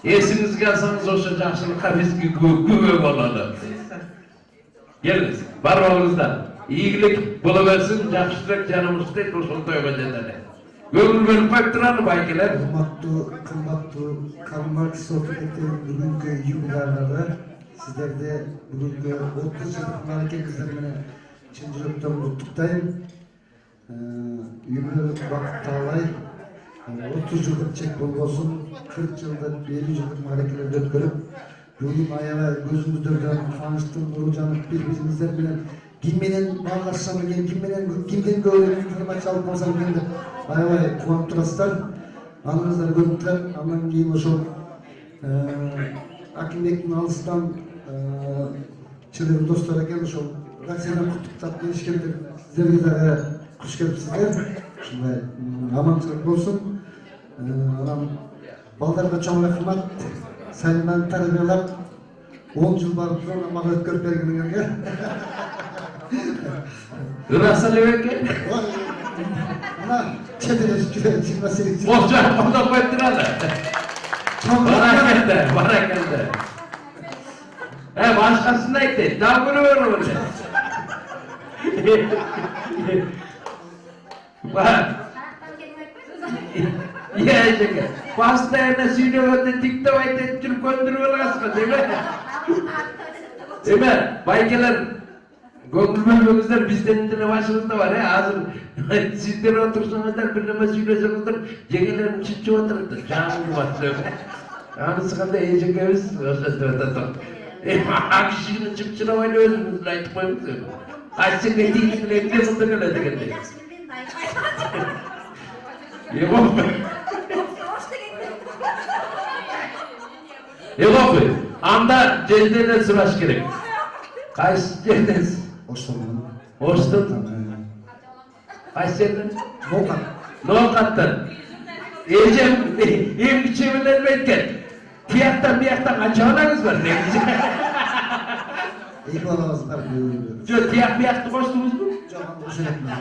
Эсиңизге алсаңыз ошо жакшылыкка бизге күбө болот. Келиңиз, бар болуңуздар. Ийгилик боло берсин, жакшылык жаныбызды ошол тойго жетели. Көңүл бөлүп коюп туралы байкелер. Кымбаттуу Карл Маркс окугунун бүгүнкү юбилейдагы сиздерди бүгүнкү 30 жылдык маекеңиздер менен чын жүрөктөн куттуктайм. Юбилей убакытта алай 30 жылдык чек болбосун, 40 жылдык, 50 жылдык маекелерди өткөрүп, бүгүн аябай көзүңүздөрдөн кубанычтуу нуру жанып бири-бириңиздер менен ким менен баарлашсам экен, кимден көбүрөөк информация алып алсам экен деп аябай кубанып турасыздар. Аныңыздар көрүп турат. Андан кийин ошол Акимбектин алыстан чыгым достор экен, ошол Россиядан куттуктап келишкендер. Сиздерге дагы куш келипсиздер. Ушундай аманчылык болсун. Анан балдарга чоң рахмат. Сайынан тарбиялап 10 жыл барып туруп мага өткөрүп бергениңерге. Ыраса эбеке. Ана чедер 28 жыл. Болжа, онда коюп туралы. Баракалды. Башкасын айтты. Дагы көрөбөр эле. Бар. Ejike. Постоянно сүйлөгөндө тиктеп айтып жүрүп көндүрүп аласызбы, деме? Деме, байкелер көңүл бөлбөңүздөр, бизден деле башыбызда бар, азыр сиздер отурсаңыздар, бир неме сүйлөсөңүздөр, жеңелерим чычып отурат, жаным батып. Анысы кандай эжекебиз ошентип атат. Акшигини чыпчырап эле өзүңүз айтып коюңуз. Кайсыңга тийип эле эмне кылдың эле дегендей. Егопы, анда жерден сураш керек. Кайсы жерден? Оштон. Оштон. Кайсы жерден? Ноокат. Ноокаттан. Эжем эң кичүүнөн беткен. Тияктан бияктан канча балаңыз бар негизи? Эки балабыз бар. Жок, тияк биякты коштуңузбу? Жок, кошулатмын.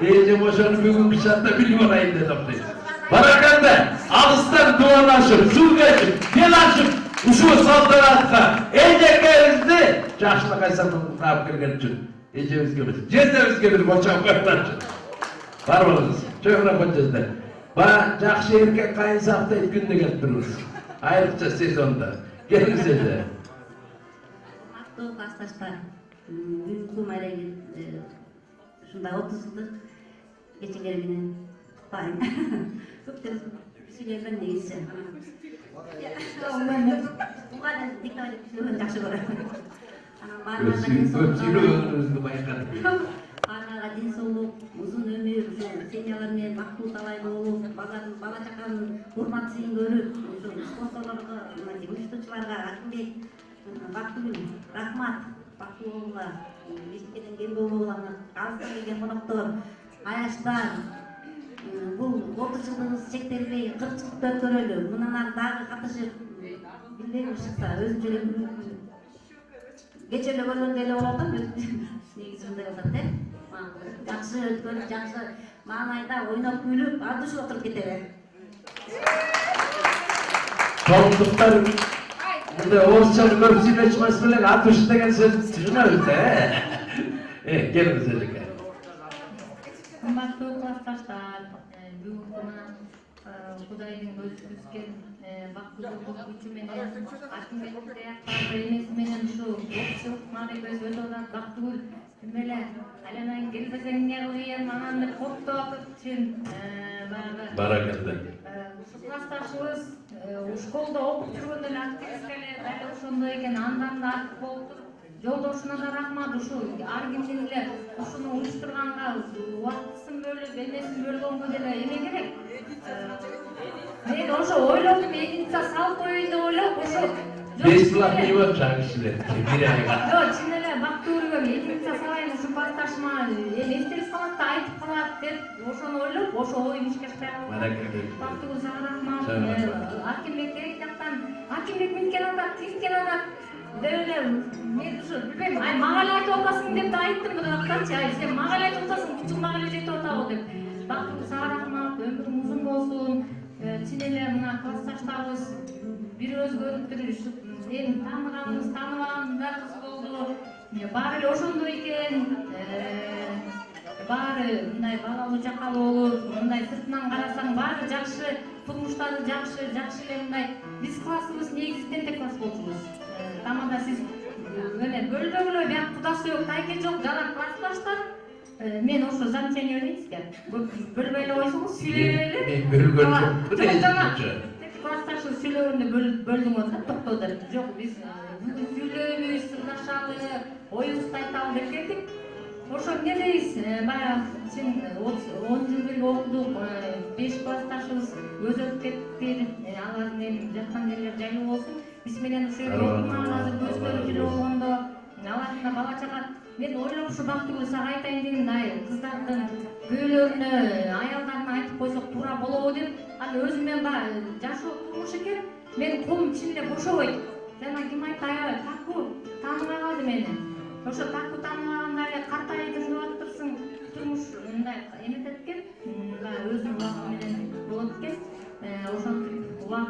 Эжем ошону бүгүнкү шартта билип алайын деп токтойт. Бараканда алыстан дуалашып, суу кечип, бел ашып, ушул салтанатка эжекебизди жакшылык айсанов таап келген үчүн эжебизге эмес, жездебизге бир кочок коюңдар үчүн. Барбаңыз, чөйрөк көчөздө. Жакшы эркек кайын сактайт күндө келип турбуз. Айрыкча сезонда. Келиңиз эже. Урматтуу классташтар, бүгүнкү майрамды ушундай 30 жылдык кечиңер менен куттайм. Көптөн сүйлөгөн негизи. Мугалим диктор сүйлөгөн жакшы көрөм. Сүйлөгөнүңүздү байкадым. Баарына ден соолук, узун өмүр, семьялар менен бактылуу талай болуп, бала чаканын урматсын көрүп, спонсорлорго, уюштуучуларга, Акимбек, Бактыгүл, рахмат, бактылуу болууга, мектептен кем болууга, алыстан келген коноктор, аяштар, бул 30 жылдыгыбыз чектелбей 40 жылдыкты өткөрөлү. Мындан ары дагы катышып, билбейм шыкса, өзүнчө эле кече эле көргөндөй эле болуп атат. Негизи мындай болуп атат, жакшы өткөрүп, жакшы маанайда ойноп күлүп, ардышып отуруп кетели. Топтуктар мындай орусчаны көрүп сүйлөшмөс менен атыш деген сөздү түшүнөбүз да. Келиңиз эжеке. Кымбаттуу классташтар, бүгүнкү мына Кудайдын өзгөзгөн бактылуулук күчү менен Акимбектин аяктагы эмеси менен ушул 30 жылдык маарифебиз өтүп атат. Бактыгүл эле айламан келбесең эмне кылыйын анан деп коптоп атат үчүн баягы баракалла. Ушул классташыбыз школдо окуп жүргөндө эле активистке эле дал ошондой экен, андан да артык болуп туруп. Жолдошуна да рахмат, ушул ар кимдин эле ушуну уюштурганга убактысын бөлүп, эмесин бөлгөнгө деле эме керек. Мен ошо ойлодум, единица салып коеюн деп ойлоп, ошо Бесплатный болуп чак кишилер. Жок, чын эле бактылуу единица салайын, ушу классташыма эстелик калат да айтып калат деп ошону ойлоп, ошо оюм ишке ашпай калды. Бактылуу сага рахмат. Акимбек керек жактан, Акимбек мынткен атат, тизген атат. Деп эле мен ушу билбейм, ай мага эле айтып атасың деп да айттым бирактанчы, ай сен мага эле айтып атасың, күчүң мага эле жетип атабы деп. Бактылуу сага рахмат, өмүрүң узун болсун. Чын эле мына классташтарыбыз бир өзгөрүптүр, эми тааныганыбыз, тааныбаганыбыз да кыз болду. Баары эле ошондой экен. Баары мындай балалуу чакалуу болуп, мындай сыртынан карасаң баары жакшы, турмуштары жакшы эле мындай. Биз классыбыз негизи тентек класс болчубуз. Тамада сиз эме бөлбөгүлө бияк кудасы жок, тайке жок, жана классташтар. Мен ошо замечание берейин сизге. Бөлбөй эле койсоңуз, сүйлөй эле. Бөлгөн жок. Классташыбыз сүйлөгөндө бөлдүңөр да, токтоо деп. Жок, биз бүгүн сүйлөйбүз, сырлашалы, оюбузду айталы деп келдик. Ошо эмне дейбиз, баягы чын 10 жыл бирге окудук, 5 классташыбыз өзгөрүп кетти. Алардын эми жаткан жерлери жайлуу болсун. Биз менен ушул жерде окуйт, азыр көздөрү тирүү болгондо, алардын да бала чага. Мен ойлоп ушу Бактыгүл сага айтайын дегем, кыздардын күйөөлөрүнө, аялдарына айтып койсок туура болобу деп. Ал өзүм мен жашоо турмуш экен. Менин колум чын эле бошобойт. Жана ким айтты, Таку тааныбай калды мени. Ошо Таку тааныбаганда эле картайып жүрүптүрсүң, турмуш мындай эметет экен, өзүнүн убагы менен болот экен. Ошентип убак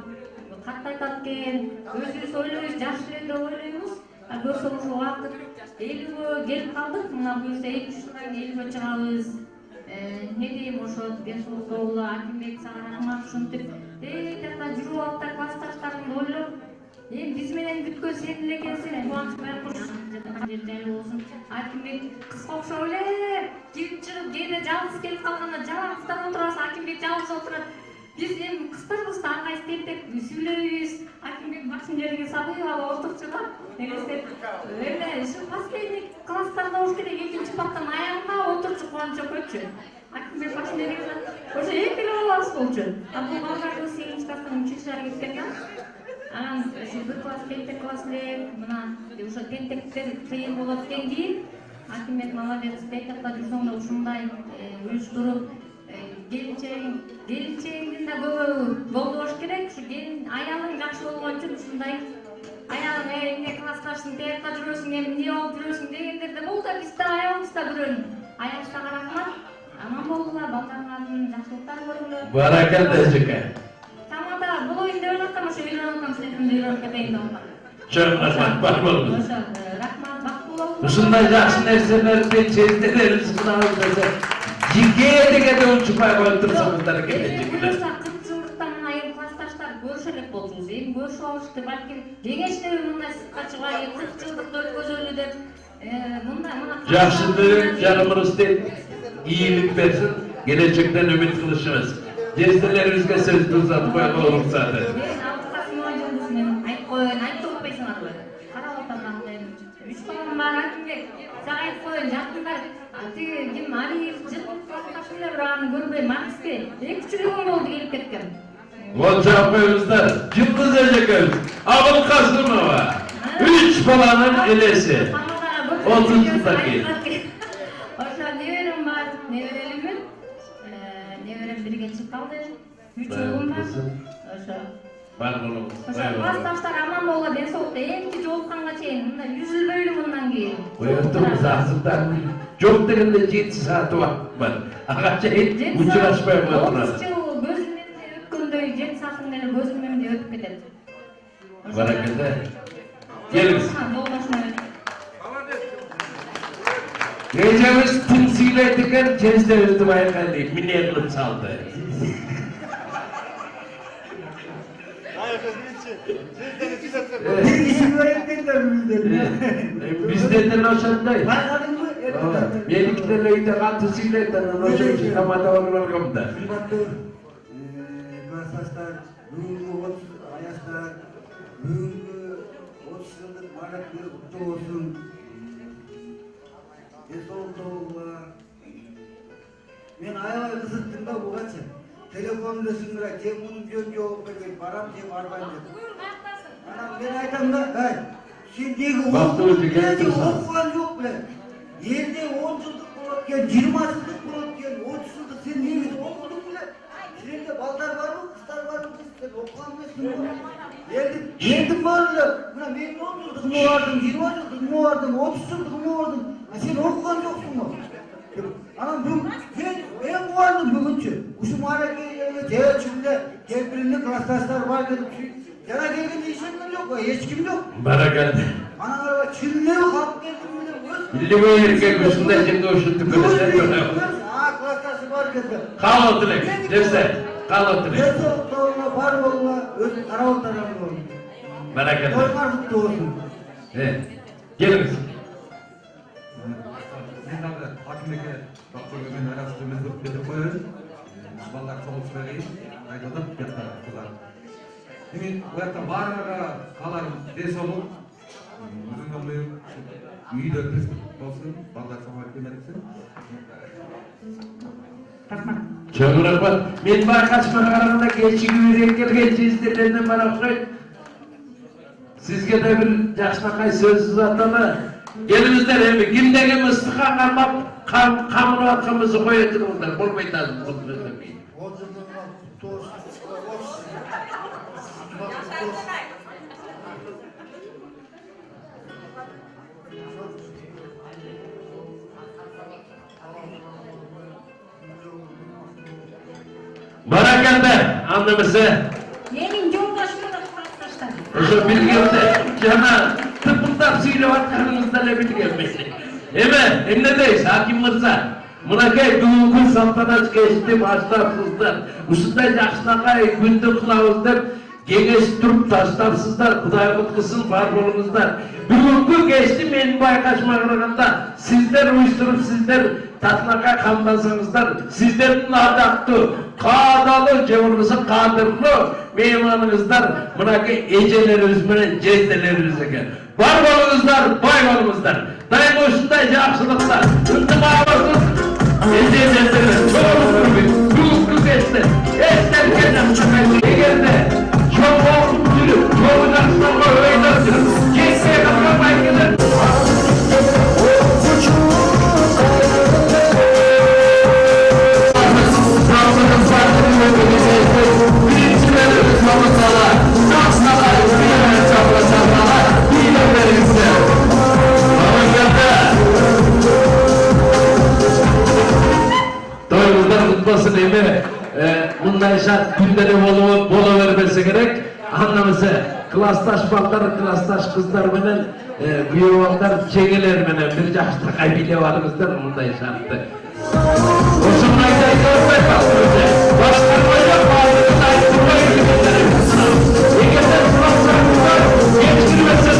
картайтат экен, өзүбүз ойлойбуз, жаш эле деп ойлойбуз. Көрсөң ушул убакыт 50 келип калдык, мына буюрса 2-3 жылдан кийин 50 чыгабыз. Не дейм, ошо беш болсо Акимбек сага рахмат, ушинтип Тиякта жүрүп алып да классташтарымды ойлоп, биз менен бүткөн сен эле экенсиң, кубанычбай куш жайлуу болсун. Акимбек кызга окшоп эле кирип чыгып, кээде жалгыз келип калганда жалгыздан отурабыз, Акимбек жалгыз отурат. Биз эми кыздарбыз да ар кайсы тентек сүйлөйбүз. Акимбек башын жерге салып алып отурчулар. Элестеп, эме ушу последний класстарда болуш керек, экинчи парттан аягында отурчу Кубаныч экөөчү. Акимбек башын жерге салып, ошо эки эле балабыз болчу. А бул балдар 8 класстан 3-жара кеткен да. Анан ушу бир класс тентек класс элек, мына ошо тентектер кыйын болот экен кийин Акимбек молодец, тентекте жүрсөң да ушундай уюштуруп келинчегиңдин да көбү болбош керек. Ушу келин аялың жакшы болгон үчүн ушундай аялың эмне классташсың, тиякта жүрөсүң, эмне болуп жүрөсүң дегендер да болду. Биз да аябыз да бирөөнү. Аябызга рахмат. Аман болгула, балдарыңардын жакшылыктарын көргүлө. Баракалла эжеке. Тамада болоюн деп эле ошо үйлөнүп аткам, силердин үйрөнүп кетейин деп аткам. Чоң рахмат, бар болуңуз. Ошо рахмат, бактылуу болуңуз. Ушундай жакшы нерселерди чечтелерибиз кылабыз десе, жике дегенде унчукпай коюп турсаңыздар экен. Буюрса 40 жылдыктан айыл классташтар көрүшө элек болчубуз. Эми көрүшүп алышты, балким кеңеште мындай сыртка чыгай 40 жылдыкты өткөзөлү деп мындай мына Жакшылык жарымыбыз деп ийгилик берсин, келечектен үмүт кылышыбыз. Жезделерибизге сөздү узатып койгонго уруксат. Мен Абдыкасымова Жолдос, мен айтып коеюн, айтып атпайсың аны. Карап атам мен. 3 балам бар, Акимбек. Сага айтып коеюн, жакында тиги ким Алиев жылдык классташым эле, бирок аны көрбөйм. Макске 2-3 күн болду келип кеткен. Вот жауап коюңуздар. Жылдыз эжекебиз Абылкасымова 3 баланын элеси. 30 жылда кийин. Ошо неберем бар, неберелимин. Неберем бирге чыгып калды. 3 улум бар. Ошо. Бар болуңуз. Ошо классташтар аман боло, ден соолукта эмки жолукканга чейин мындай үзүлбөйлү мындан кийин. Коюптурбуз азырдан жок дегенде 7 саат убакыт бар. Ага чейин учурашпай отурабыз. 30 жыл көзүмөн өткөндөй 7 сааттын эле көзүмөн өтүп кетет. Баракалла. Келиңиз. Эжебиз тил сүйлөйт экен, жездебизди байкайлы эмне кылып салды. Bizde de ошондой. Меникилер үйдө катуу сүйлөйт, анан ошо тамада болуп да. Классташтар, бүгүнкү 30 аяштар, бүгүнкү 30 жылдык маалыматтар куттуу болсун. Мен аябай кызыктым да бугачы. Телефонду сындыра, же мунун жөн жооп берген, барам же барбайм деп. Анан мен айтам да, сен деги окуган жок беле. Элде 10 жылдык болот экен, 20 жылдык болот экен, 30 жылдык сен неге окудуң беле? Силерде балдар барбы, кыздар барбы, сен окуган эмессиң. Элдин баары мына мен 10 жылдыгыма бардым, 20 жылдыгыма бардым, 30 жылдыгыма бардым. Сен окуган жоксуңбу? Анан мен кубандым бүгүнчү. Ушу мааракеге жечимде кемпириндин классташтары бар деп жана келген ишенген жок, эч ким жок. Баракалла. Анан араба чынныбы калып келдим менен Илибей эркек ушундай жерге ушинтип келсе. классташы бар экен. Калып отурайық, десе, калып отурайық. Десокторуна бар болуна өзү карап отурган болду. Баракалла. Тойгар куттуу болсун. Келиңиz. Мен дагы Акимбекке бактырган арасында кетип коеюн. Балдар чогулуп берейин. Айтылып кетти кыздар. Мен буякта баарыга каларым ден соолук. Өзүң оңдой үйдө тынчтык болсун, балдар чоңоюп келмесин. Чоң рахмат. Мен байкашка караганда кечигүүрөөк келген жезделерден бара окшойт. Сизге да бир жакшынакай сөз узаталы. Келиңиздер, эми кимдеги ыстыкка кармап, камырып атканыбызды кое туруңуздар, болбойт азыр бул сөздөн кийин. Баракалла, андымысы. Менин жолдошум да классташтар. Ошо билгенде жана тыпылдап сүйлөп атканыңызды эле билгем мен. Эме, эмне дейсиз, Аким мырза? Mınakay бүгүнкү салтанат кечти баштапсыздар. Ушундай жакшынакай күндү кылабыз деп кеңеш туруп таштапсыздар. Кудай куткусын бар болуңуздар. Бүгүнкү кечти менин байкашыма караганда сиздер уюштуруп, сиздер татынакай камдансаңыздар, сиздердин адактуу, каадалуу же болбосо кадырлуу мейманыңыздар мынакей эжелерибиз менен жезделерибиз экен. Бар болуңуздар, бай болуңуздар. Дайым ушундай жакшылыктар, ынтымагыбыз эжелерден бүгүнкү кечте эстеркенем эгерде чоң жүрүп, чоң жакшыларга өйдөп жүрүп, кессе калбай келет. Toyumuzdan kutmasın emin. Bundan şart günleri bola vermesi gerek. Anlamısı klastaş ballar, klastaş kızlar menen, büyüvanlar, çegeler menen bir jakşta kaybile varımızdan bundan şarttı. Oşunun ayda görmek kalsın. Başkanmaya bağlılıkla ayrılmayı gidenlerin kısmı. Ege'den Fransa'nızlar geliştirmezse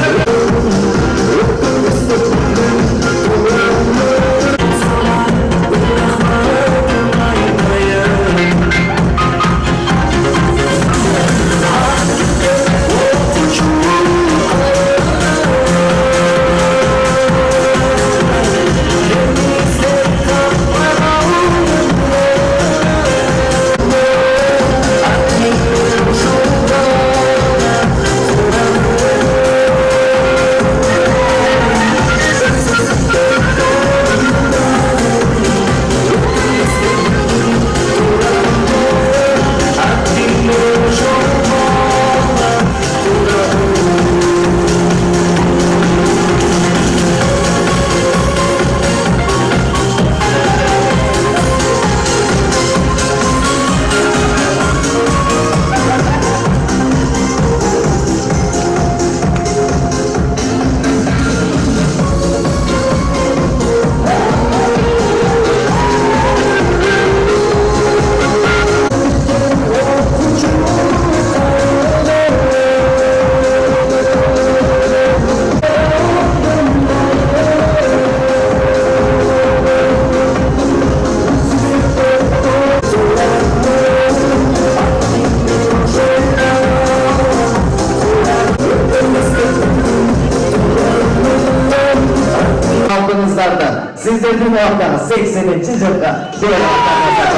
Sizlerden orada 80. yılda bir vatandaşlar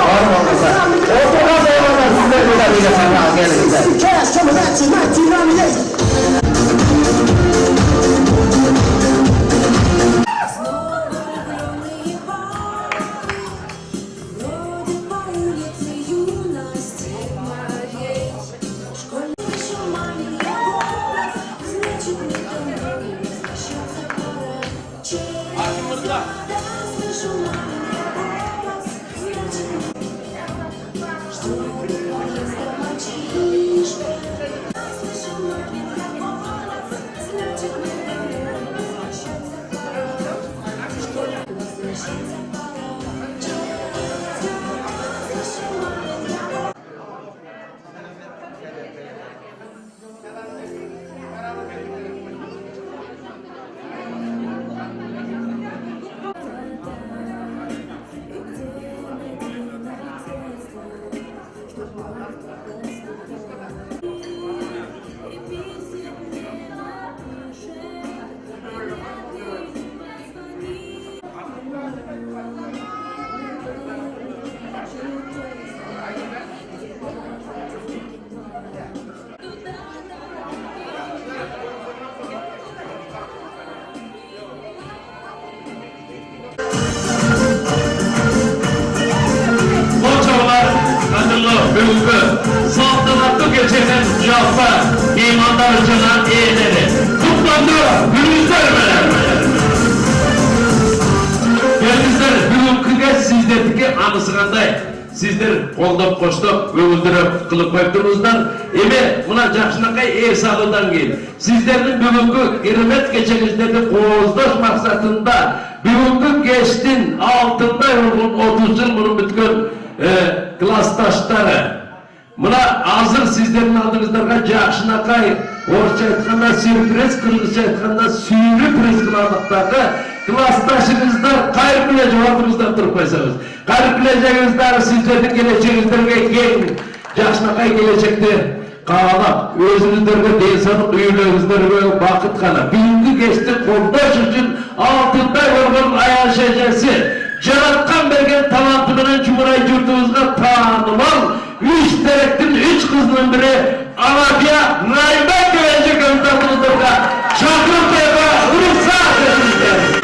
var olmasa oturmaz olmadan sizler bir sana gelin. Бүгүнкү салтанаттуу кеченин жалпы меймандар жана ээлери куттандыруу күнүңүздөр менен. Келиңиздер, бүгүнкүгө сиздердики анысы кандай? Сиздер колдоп коштоп, өгүлдүрөп кылып коюптуңуздар. Эми мына жакшынакай ээ салуудан кийин сиздердин бүгүнкү керемет кечеңиздерди кооздош максатында Бүгünkü geçtin altında yorgun 30 yıl bunu bütün klastaşları. Buna hazır sizlerin adınızlarga jakşınakay, orça aytkanda sürpriz, kırgızca aytkanda sürpriz kıladıktagı klastaşınızlar kayır bileceğinizden turup koysanız. Kayır bileceğinizler sizlerin geleceğinizlerge keng jakşınakay gelecekti. Kağalap, özünüzlerge densanlık üyelerinizlerge bakıt kana. Büyünkü geçti koldaş için altında yorgun ayağın şecesi. Jaratkan bergen talantımının Cumhuriyet yurtumuzga tanımal 3 terektin 3 kızının biri Anadya Naime gelecek önümüzdeki Şakrı Bey'e Ursa dedinizler.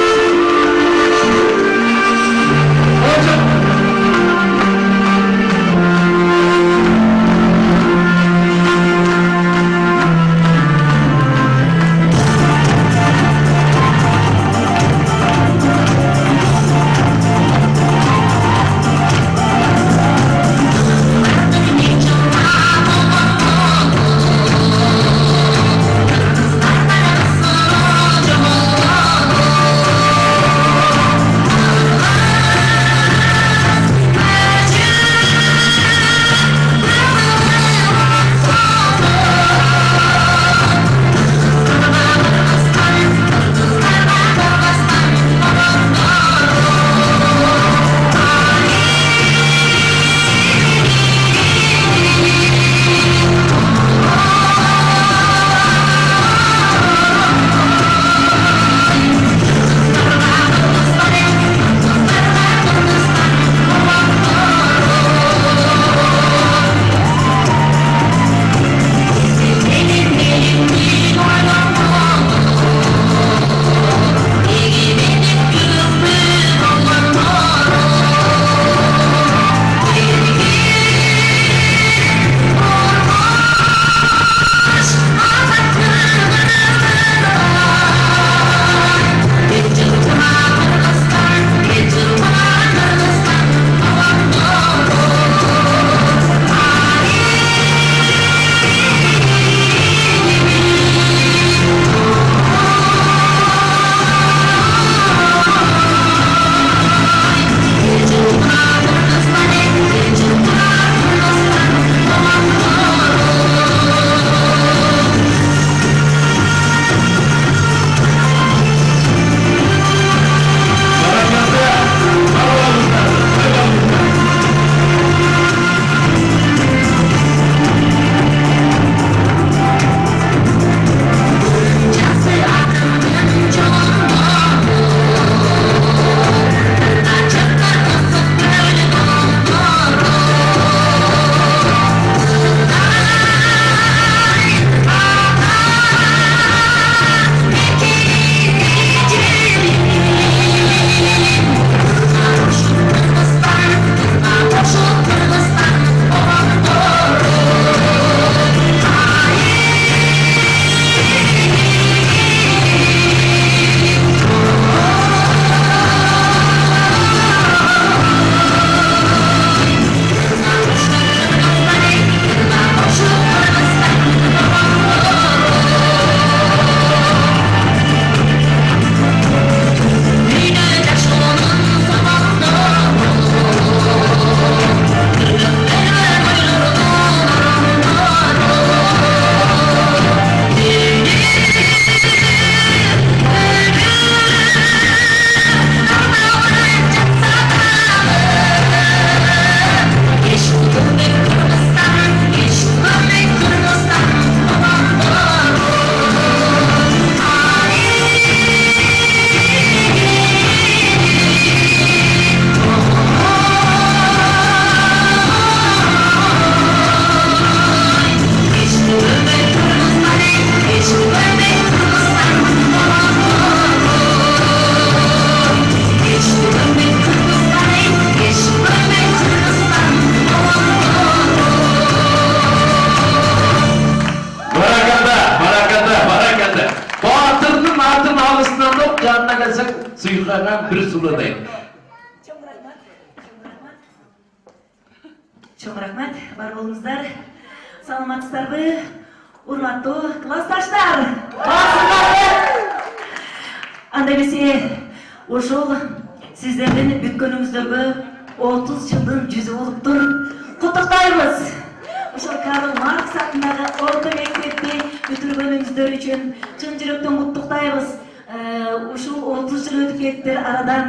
suyuklanan bir suladayım. Çok rahmet, var olunuzlar. Salamatçılar urmatlı klastaşlar. Basınlar. Anda bizi ошол сиздердин бүткөнүңүздөргө 30 жылдын жүзү болуптур. Куттуктайбыз. Ошол Карл Маркс атындагы орто мектепти бүтүргөнүңүздөр үчүн чын жүрөктөн куттуктайбыз. Ушул 30 жыл өтүп кетти арадан.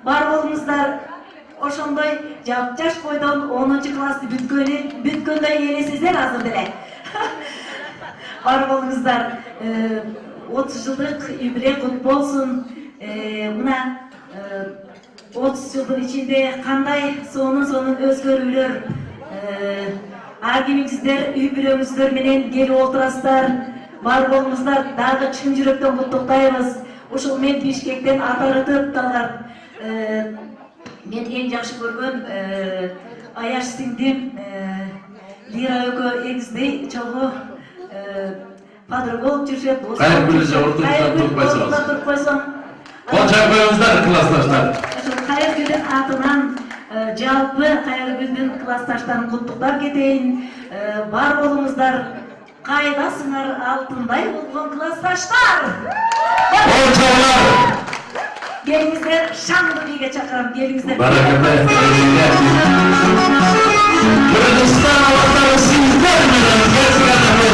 Бар болуңуздар. Ошондой жаш бойдон 10 классты бүткөндөй элесиздер азыр деле. Бар болуңуздар. 30 жылдык юбилей кут болсун. Мына 30 жылдын ичинде кандай сонун өзгөрүүлөр, ар кимиңиздер үй бүлөңүздөр менен келип отурасыздар. Бар болуңуздар, дагы чын жүрөктөн куттуктайбыз. Ушул мен Бишкектен атарытып талар. Мен эң жакшы көргөн Аяш сиңдим Лира экөө эгиздей чогуу подруга болуп жүрүшөт. Кайыр билже ортурда туруп койсоң. Кол чайпайбыздар классташтар. Ошол Кайыргүлдүн атынан жалпы Кайыргүлдүн классташтарын куттуктап кетейин. Бар болуңуздар. Кайдасыңар алтындай болгон классташтар? Болчоңар. Келиңиздер, шаңды бийге чакырам, келиңиздер. Баракалла. Кыргызстан аваттары сиздер менен кезгенде.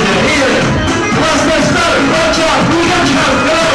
Классташтар, болчо, бийге чакырам.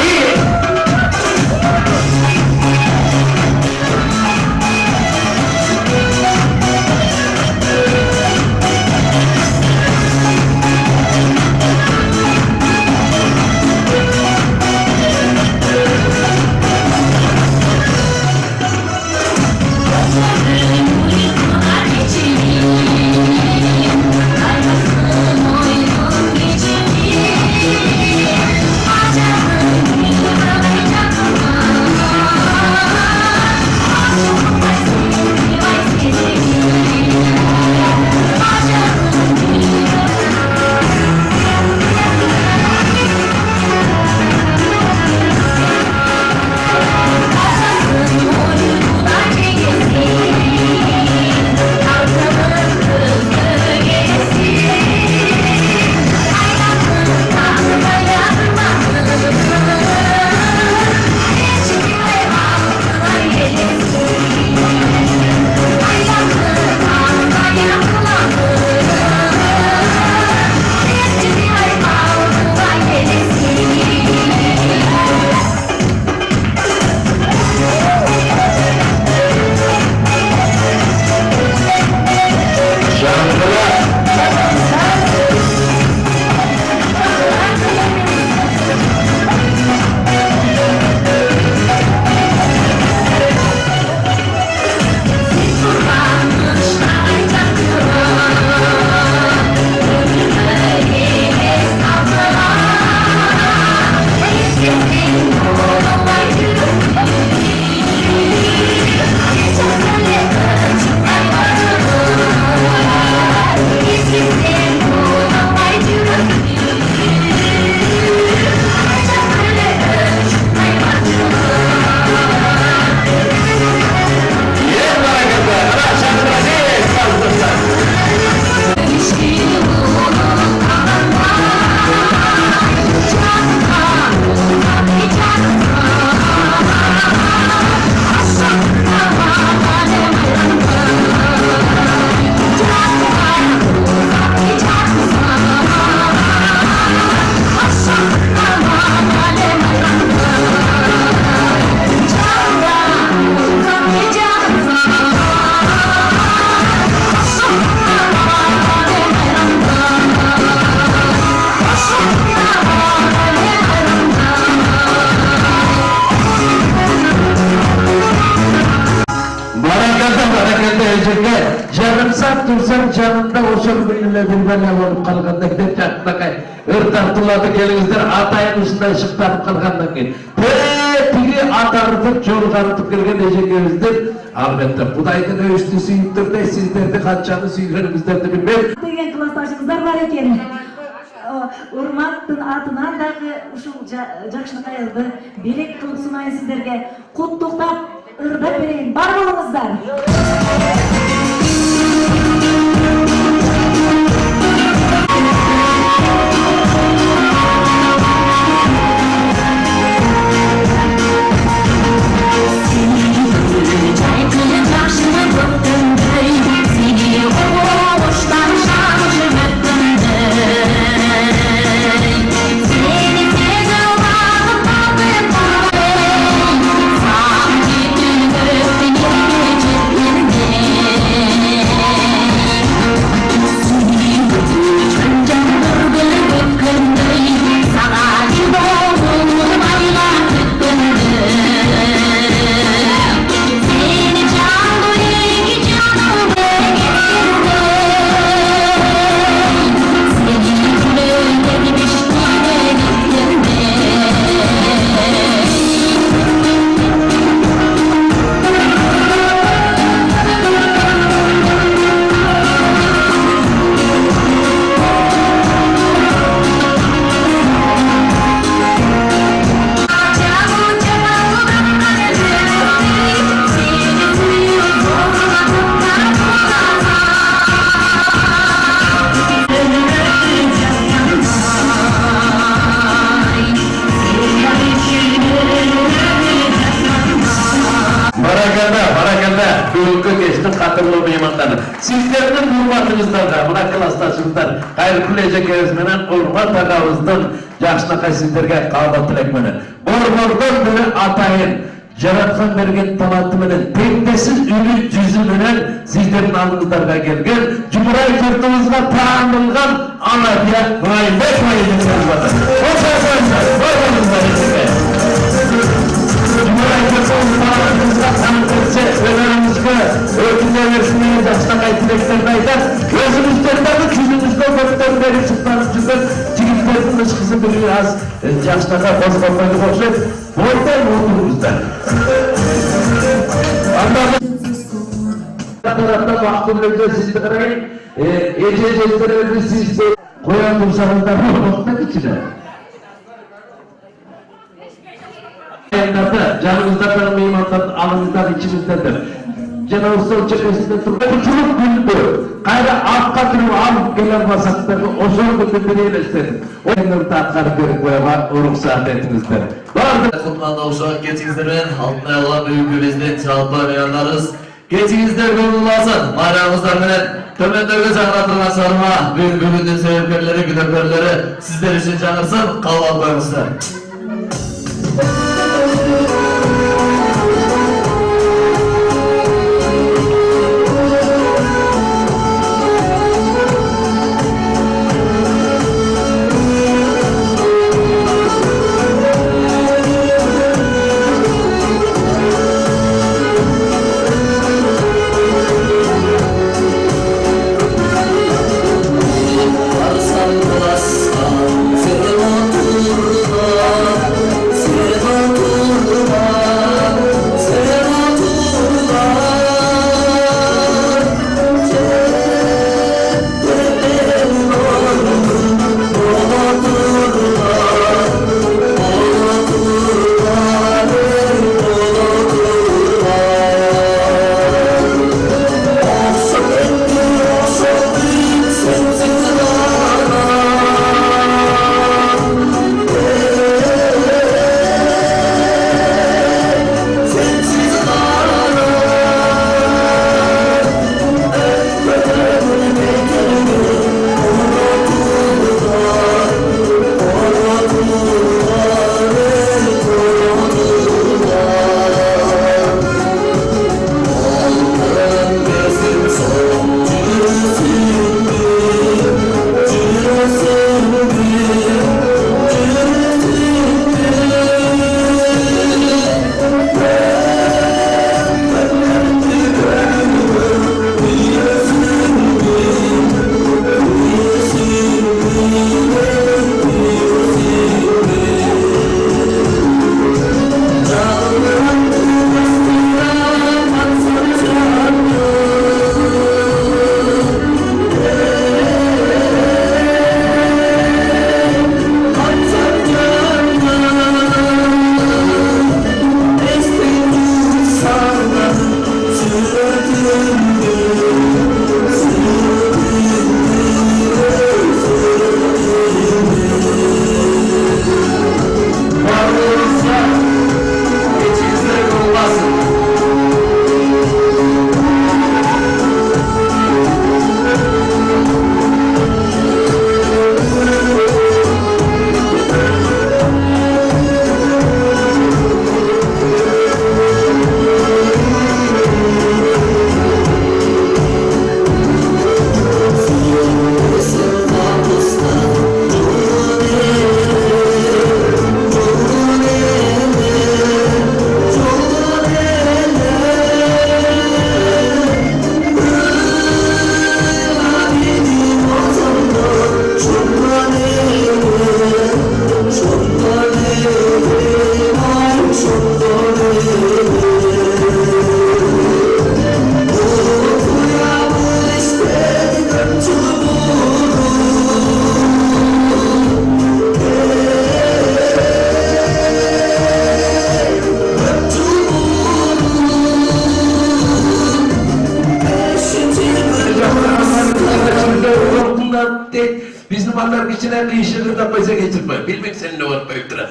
Dursan canında oşur bilinle bilmeli olup kalganda gidip çaktakay ırtartıladı gelingizler atayın üstünden şıktanıp kalgandan keyin tigi atarıtıp jol karıtıp kelgen ejekebizdir albatta Budayдын өстү сүйүктөрдө сиздерди канчаны сүйгөнүңүздөрдү билбейм деген классташыңыздар бар экен. Урматтын атынан дагы ушул жакшылык аялды белек кылып сунайын сиздерге куттуктап ырдап берейин. Бар болуңуздар. kadırlı meymanları. Sizlerden hurmatınızlarga, buna klastaşımlar, hayırlı ejekeriz menen hurmat takabızdan yaşınakay sizlerge kalba tilek menen. Borbordan biri atayın, Jaratkan bergen talatı menen, tektesiz ülü yüzü menen sizlerin alınızlarga gelgen, Cumhuray yurtumuzga taanılgan anadya Raybek Raybek'ten bakın. Hoş arkadaşlar, bayramınızlar içinde. Cumhuray yurtumuzga taanılımızga tanıtırsa, önerimizge, öğütünler versinler, yaşınakay tileklerini aytar, gözümüzlerindeki küzümüzde gökten beri çıkmanız çıkın, çigitlerin ışkısı biraz yaşınakay bozulmayı boşver, Bordan oturumuzdan. Tarafta baktığımda siz de karayın, ececeğizlerinizi siz de koyan dursanızda bu nokta içine. Canımızda tanımayım alımızdan içimizdedir. Cenab-ı Sol cephesinde durup uçurup güldü. Kayra altta durup alıp gelen vasatları o zor güldüğünü istedim. O yüzden tatları görüp koyama ruhsat ettinizler. Kutmanda uşak geçinizlerin altına yola büyük prezident Çalpa beyanlarız. Geçinizler gönüllülasın. Bayramımızlar menen tömendörge çağıratırına sarma. Bugündün sebeplerleri, güdeklerleri sizler için çağırsın. Kalvan koymuşlar. Bizim anlar içine kıyışını da paysa geçirmeyin. Bilmek senin ne var büyüktürüz.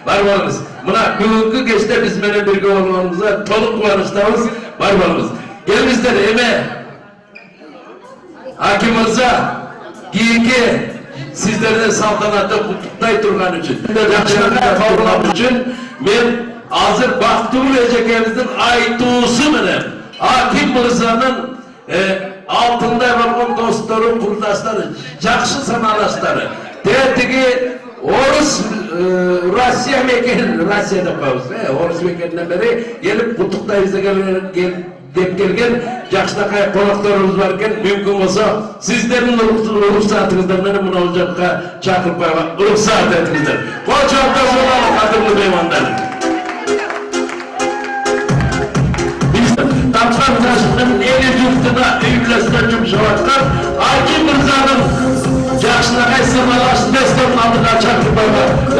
Var varımız. Buna bugünkü geçte biz mene birge olmamıza toluk kullanıştayız. Var varımız. Gel bizler eme Hakim Mırza, kiyinki sizlerden saltanatı kutuktay turgan üçün, jakşılıkka kavrulan üçün, men hazır Baktıgül Ejekemizin aytuusu menen Hakim Mırza'nın altında bolgon dostları, kurdaşları, jakşı sanaldaşları, tegi Orus Rusya mekeni, Rusya'da koyuz, Orus mekeninden beri gelip kutuktayızda dep kelgen jakşınakay konaklarımız varken mümkün olsa sizlerin ruhsatınızdan meni muna olacakka çakırıp ruhsat etinizler. Koçakta soğanı kadırlı beymanlar. Tapşan taşının eli yurtuna üyülesine cümşavatlar Hakim Mırza'nın jakşınakay sırmalaşın destek aldıklar çakırıp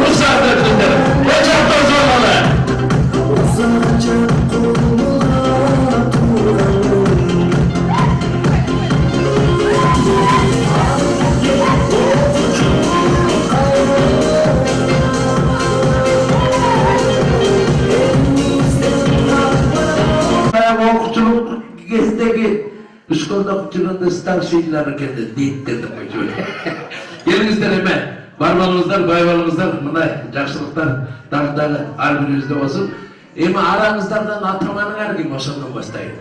ruhsat etinizler. Koçakta soğanı. Okçuluk gezdeki Üsküdar'da okçuluğunda starşehirler kendi deyittirdim şöyle. Gelinizler hemen, barmalımızlar, bayvalımızlar, bunday jakşılıklar dağıдағы har birimizde olsun. Ema aranızlardan atamanın ergin oşandan başlayın.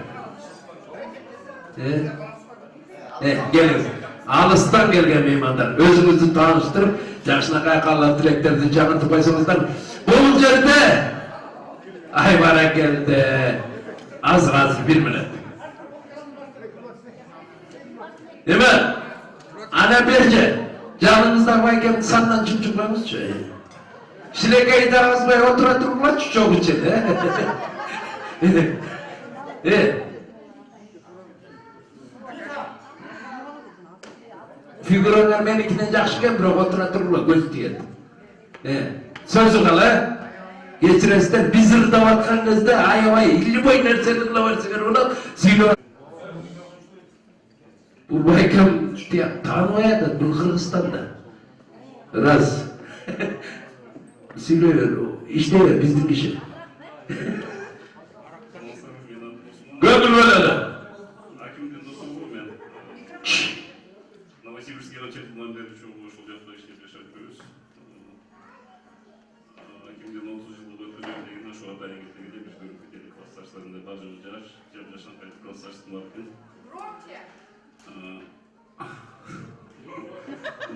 Geliniz. Alıstan gelgen meymanlar, özünüzü tanıştırıp, jakşınakay kallan tileklerinizi janıtıp aysanızlar. Bu yerde, ay barakeldi. Az bir minut. Değil mi? Ana berce, canınızda varken sandan çıkmamız şöyle. Şilekayı da azmaya otura durma çok içinde. Figüranlar menikinden jakşıken biroq otura durma göz tiyedi. Sözü kala. Geçiresizler, biz ırdavatkan кезде аябай илбай нәрсені ырдаватсыңар болот сүйлөп бул байкам тааныбай атат бул Кыргызстанда раз сүйлөй бер иштей бер биздин киши көңүл бөлөлү Акимдин досумбу мен Новосибирский районунан бери ушул жакта иштеп жашап жүрөбүз. Акимдин 30 жылдык өтүлүп дегенде ошо атайын кеткенде биз көрүп кетели классташтарында бажыбыз жашан кайтып классташтым бар экен.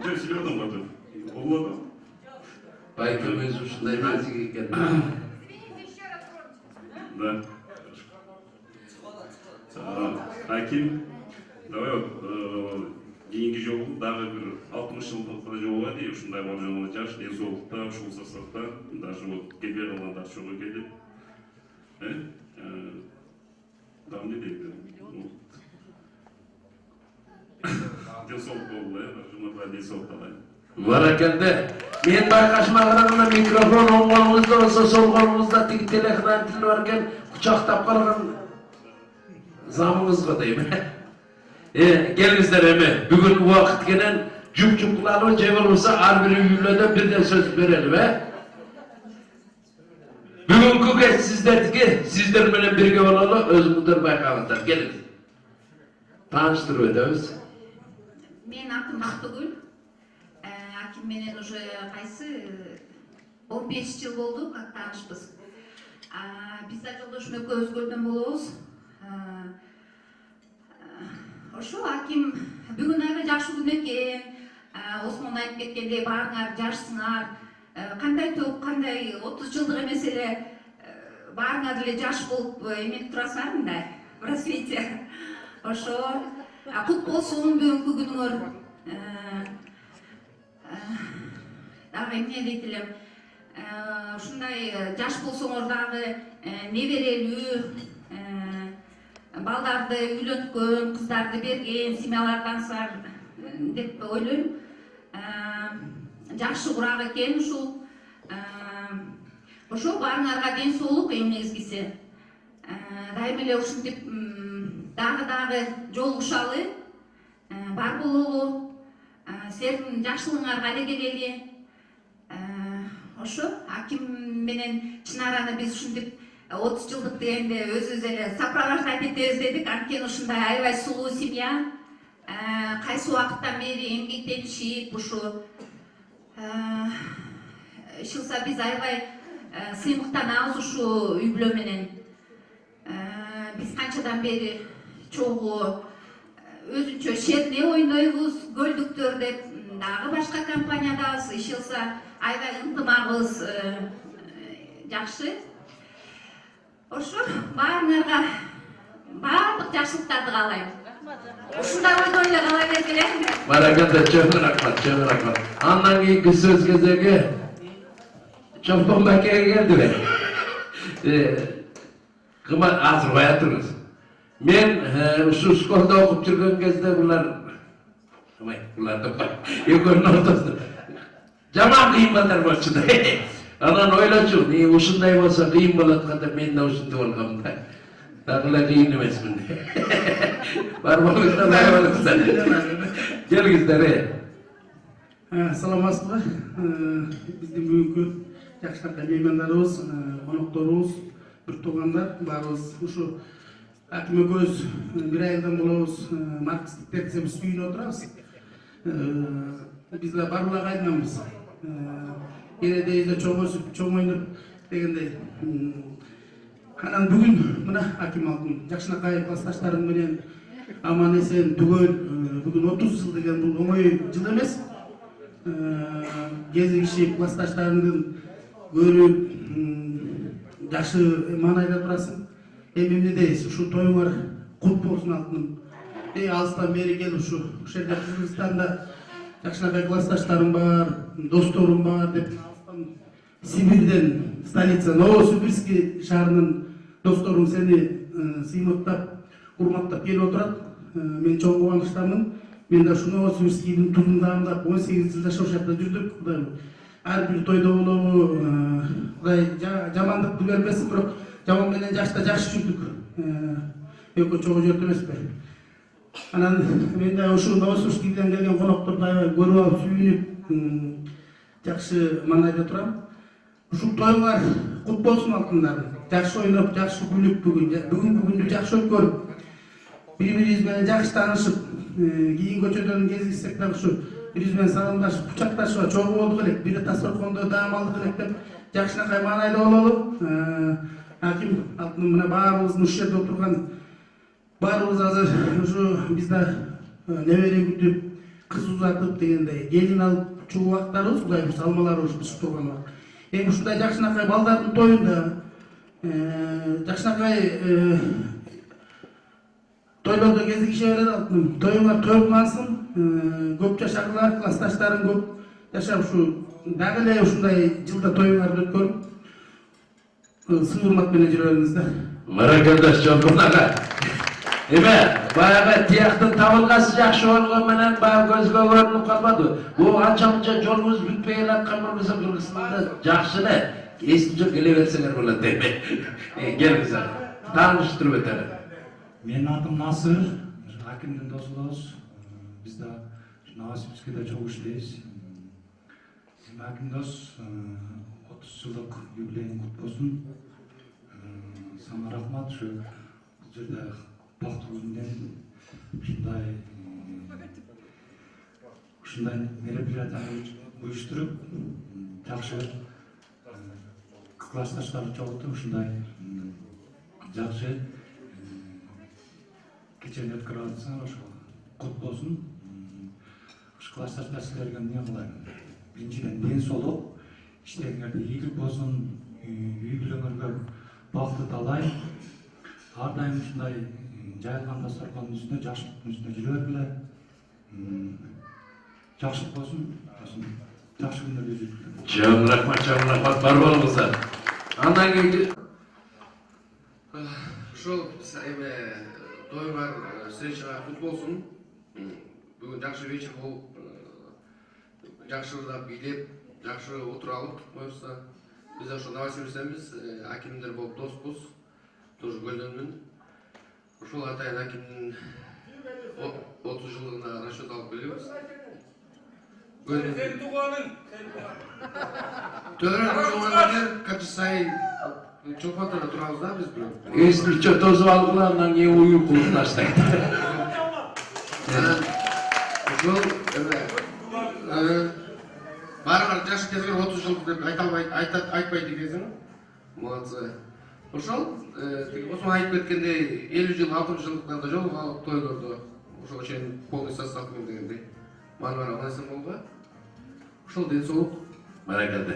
Жок сүйлөдүм батыр. Болду. Байкам өзү ушундай нансик экен. Да. Аким, давай вот кейинги жолу дагы бир 60 жылдыкта жолуга дейм ушундай болжол жаш ден соолукта ушул составда даже вот келбей калгандар чогуу келип там не дейт ден соолук болду жумадай ден соолук алайын. Баракелде. Мен байкашыма караганда микрофон оң колуңузда болсо сол колуңузда тиги телеэкран тили бар экен кучактап калган замыңыз го дейм. Келиңиздер эми бүгүн убакыт кенен жуп-жуп кылалы же болбосо ар бир үйлөдөн бирден сөз берели, Бүгүнкү кеч сиздердики, сиздер менен бирге бололу, өзүңүздөр байкаңыздар. Келиңиз. Тааныштырып өтөбүз. Мен атым Бактыгүл. Аким менен уже кайсы 15 жыл болду, как таанышпыз. Биз да жолдошум экөөбүз көрдөн болобуз. Ошо Аким бүгүн аябай жакшы күн экен. Осмон айтып кеткендей баарыңар жашсыңар. Кандай топ, кандай 30 жылдык эмес эле баарыңар эле жаш болуп эмек турасыңар мындай в развитие. Ошо кут болсун бүгүнкү күнүңөр. Дагы эмне дейт элем? Ушундай жаш болсоңор дагы неберелүү балдарды үйлөнткөн, кыздарды берген, семьялардансыңар деп ойлойм. Жакшы курак экен ушул. Ошо баарыңарга ден соолук эң негизгиси. Дайыма эле ушинтип дагы жолугушалы, бар бололу, силердин жакшылыгыңарга эле келели. Ошо Аким менен Чынараны биз ушинтип 30 жылдык дегенде өзүбүз эле сопровождать этебиз дедик. Анткени ушундай аябай сулуу семья. кайсы убакыттан бери эмгектенишип ушу ишылса биз аябай сыймыктанабыз ушу үй бүлө менен. Биз канчадан бери чогуу өзүнчө шерне ойнойбуз, көлдүктөр деп дагы башка компаниядабыз, ишылса аябай ынтымагыбыз жакшы. Ошо баарыңарга баардык жакшылыктарды каалайм. Ушундай ойдо эле кала бергиле. Баракалла, чоң рахмат. Андан кийинки сөз кезеги Чолпон Бакеге келди. Кымат азыр коя туруңуз. Мен ушу школда окуп жүргөн кезде буларды экөөнүн ортосунда жаман кыйын балдар болчу да. Анан ойлочу, ушундай болсо кыйын болот да, мен да ушундай болгом да. Дагы эле кыйын эмесмин. Барбаңыздар. Келиңиздер. Саламатсызбы? Биздин бүгүнкү жакшынакай меймандарыбыз, конокторубуз, бир туугандар баарыбыз ушу аким экөөбүз бир айылдан болобуз, марксистик десебиз үйүнө отурабыз. Биз да барлык ағайынданбыз. Кенедейде чоң өсүп, чоң ойноп дегендей. Анан бүгүн мына аким алтын жакшынакай классташтарым менен аман эсен түгөл бүгүн 30 жыл деген бул оңой жыл эмес. Кезигишип классташтарыңдын көрүп жакшы маанайда турасың. Эми эмне дейсиз? Ушу тоюңар кут болсун алтыным. Алыстан бери келип ушу жерде Кыргызстанда жакшынакай классташтарым бар, досторум бар деп алыстан Сибирден, столица Новосибирский шаарынын досторум сени сыймыктап, урматтап келип отурат. Мен чоң кубанычтамын. Мен да ушу Новосибирскийдин тузундагында 18 жыл жашоо жакта жүрдүк. Ар бир тойдо болобу, Кудай жамандыкты бербесин, бирок жаман менен жакшта жакшы жүрдүк. Экөө чогуу жөрт эмеспи? Анан мен да ушу Новосибирскийден келген конокторду аябай көрүп алып, сүйүнүп, жакшы маанайда турам. Ушул тоюңар кут болсун алтындарым. Жакшы ойноп, жакшы күлүп бүгүнкү күндү жакшы өткөрүп, бири-бирибиз менен жакшы таанышып, кийин көчөдөн кезигишсек дагы ушу бириз менен саламдашып, кучакташып, чогуу болдук элек, бири тасыркондо даам алдык элек деп жакшынакай маанайда бололу. Аким алтыным мына баарыбыздын ушул жерде отурган баарыбыз азыр ушу биз да небере күтүп, кыз узатып дегендей, келин алып чуу убактарыбыз, Кудай буйрса алмаларыбыз биз турган убакыт. Эми ушундай жакшынакай балдардын тоюнда жакшынакай тойлордо кезигише берет алтыным. Тоюңар той кылынсын, көп жашагыла, классташтарың көп жашап ушу дагы эле ушундай жылда тоюңарды өткөрүп, сый урмат менен жүрө бериңиздер. Маракалдаш Чолпон ага. Эме, баягы тияктын табылгасы жакшы болгон менен баягы көзгө көрүнүп калбады. Бул анча-мынча жолубуз бүтпөй келаткан болбосо Кыргызстанда жакшы эле эсинче келе берсеңер болот дейм. Келиңиздер. Тааныштырып өтөлү. Менин атым Насыр, акимдин досубуз. Биз да Новосибирскийде чогуу иштейбиз. Аким дос 30 жылдык юбилейиң кут болсун. Сага рахмат, ушу бул жерде бактылуу күндөн ушундай мероприятияны уюштуруп, жакшы классташтарды чогултуп, ушундай жакшы кечени өткөрүп атсаңар, ошо кут болсун. Ушу классташтар силерге эмне кылайм? Биринчиден ден соолук, иштериңерде ийгилик болсун, үй бүлөңөргө бакыт талайм. Ар дайым ушундай жайылган дасторкондун үстүнө, жакшылыктын үстүнө жүрө бергиле. Жакшылык болсун, жакшы күндөрдө жүргүлө. Чоң рахмат, бар болуңуздар. Андан кийин ушул эме тоюңар встречага кут болсун. Бүгүн жакшы вечер болуп, жакшы ырдап, бийлеп, жакшы отуралык буюрса. Биз ошо Новосибирскиденбиз, акимдер болуп доспуз. Тоже көлдөнмүн. Ушул атайын акимдин 30 жылдыгына расчет алып келебиз. Сен тууганың. Төрөнүн чоңойлор качсай чопотора турабыз да биз бирөө. Эсинче тосуп алгыла, андан кийин уюп кылып таштайт. Бул баарыңар жаш келген 30 жыл деп айтпайт экенсиң. Молодцы. Ошол осуна айтып кеткендей 50 жыл 60 жылдыктарда жолугуп алып тойлордо ошого чейин полный состав менен дегендей. Мана кайсы болго? Ошол ден соолук Баракалды.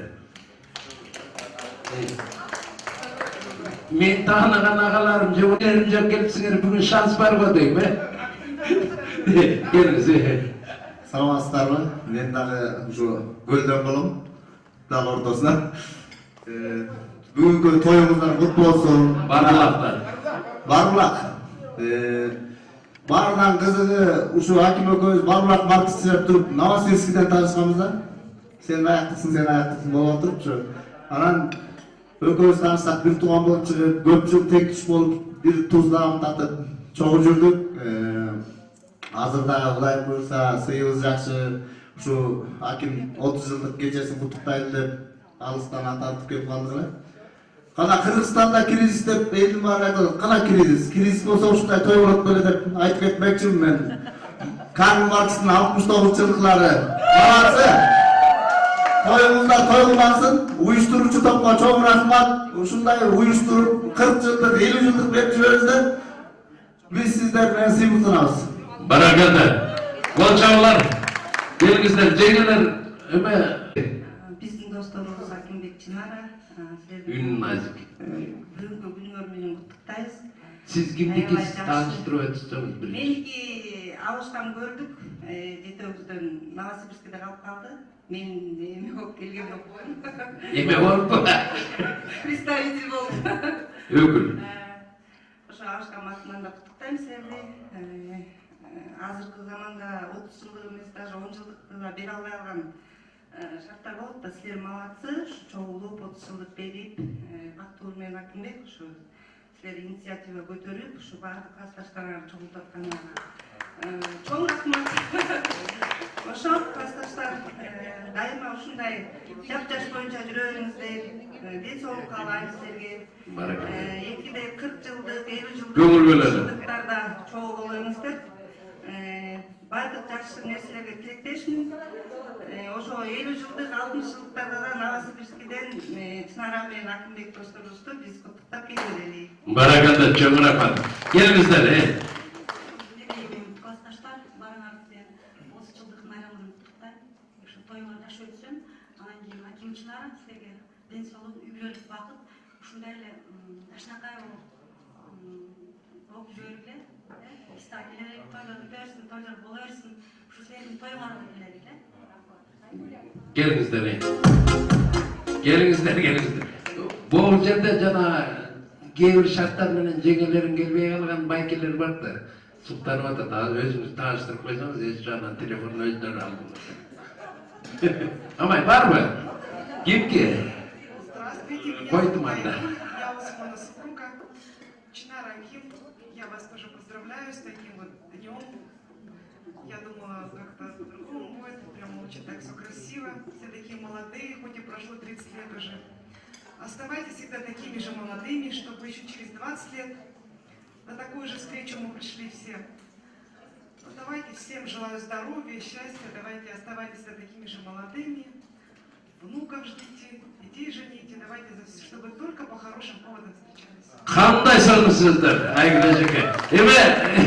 Мен тааныган агаларым жогору жок келсиңер бүгүн шанс бар го дейм, Келиңиз. Саламатсыздарбы? Мен дагы ушу көлдөн болом. Дал ортосунан. Бүгүнкү тоюңуздар куту болсун. Барлактар. Барлак. Баарынан кызыгы ушу Аким экөөбүз Барлак марксип туруп Новосибирскиден таанышканбыз да. Сен аяктыксың болуп туруп. Анан экөөбүз таанышсак бир тууган болуп чыгып, көп жыл тектиш болуп, бир туздагын татып чогуу жүрдүк. Азырда Кудай буйрса сыйыбыз жакшы. Ушу Аким 30 жылдык кечесин куттуктайлы деп алыстан ататып келип калдык эле. Кана Кыргызстанда кризис деп элдин баары айтат. Кана кризис? Кризис болсо ушундай той болот беле деп айтып кетмекчимин мен. Карл Маркстын 69 жылдыклары. Баласы. Тоюңуздар той кылмасын. Уюштуруучу топко чоң рахмат. Ушундай уюштуруп 40 жылдык, 50 жылдык берип жүрөбүздөр. Биз сиздер менен сыймыктанабыз. Баракалды. Болчаңлар. Келиңиздер, жеңелер. Биздин досторубуз Акимбек Чынара. Үн назик. Бүгүнкү күнүңөр менен куттуктайбыз. Сиз кимдикисиз тааныштырып өтсөңүз бир. Меники алыштан көрдүк. Жетөөбүздөн Новосибирскиде калып калды. Мен эме болуп келген жокмун. Эме болуп? Представитель болуп. Өкүл. Ошо алыштан атынан да куттуктайм силерди. Азыркы заманда 30 жылдык эмес, даже 10 жылдыкты да бере албай калган шарттар болот да, силер малатсы, чогулуп 30 жылдык берип, Бактуур менен Акимбек ушу силер инициатива көтөрүп, ушу баардык классташтарыңарды чогултуп атканыңарга чоң рахмат. Ошол классташтар дайыма ушундай жап-жаш боюнча жүрө бериңиздер, ден соолук каалайм силерге. 2-40 жылдык, 50 жылдыктарда чогуу болуңуздар. Бардык жакшы нерселерге тилектешмин. Ошо 50 жылдык, 60 жылдыктарда да Новосибирскиден Чынара менен Акимбек досторубузду биз куттуктап келе берели. Баракалды, чоң рахмат. Келиңиздер, Классташтар, баарыңарды 30 жылдык майрамыңызды куттуктайм. Ушу тоюңар жаш өтсүн. Анан кийин Аким Чынара силерге ден соолук, үй бүлөлүк бакыт, ушундай эле жашнакай болуп жүрө бергиле. Биз да келе тойлор өтө берсин, тойлор боло берсин. Ушу силердин тоюңарды билели. Келиңиздер. Бул жерде жана кээ бир шарттар менен жеңелерин келбей калган байкелер бар да. Суктанып атат. Өзүңүз тааныштырып койсоңуз, эч жагынан телефондун өздөрү алдыңыз. Амай барбы? Кимки? Койдум анда. Я Усмана супруга, Чынара Аким. Я вас тоже поздравляю с таким вот днем. Я думала, как-то по-другому будет, прям очень так все красиво. Все такие молодые, хоть и прошло 30 лет уже. Оставайтесь всегда такими же молодыми, чтобы еще через 20 лет на такую же встречу мы пришли все. Ну, давайте всем желаю здоровья, счастья, давайте оставайтесь всегда такими же молодыми. Внуков ждите, детей жените, давайте, чтобы только по хорошим поводам встречались. Кандай сагынсыздар, Айгүл эжеке. Эме,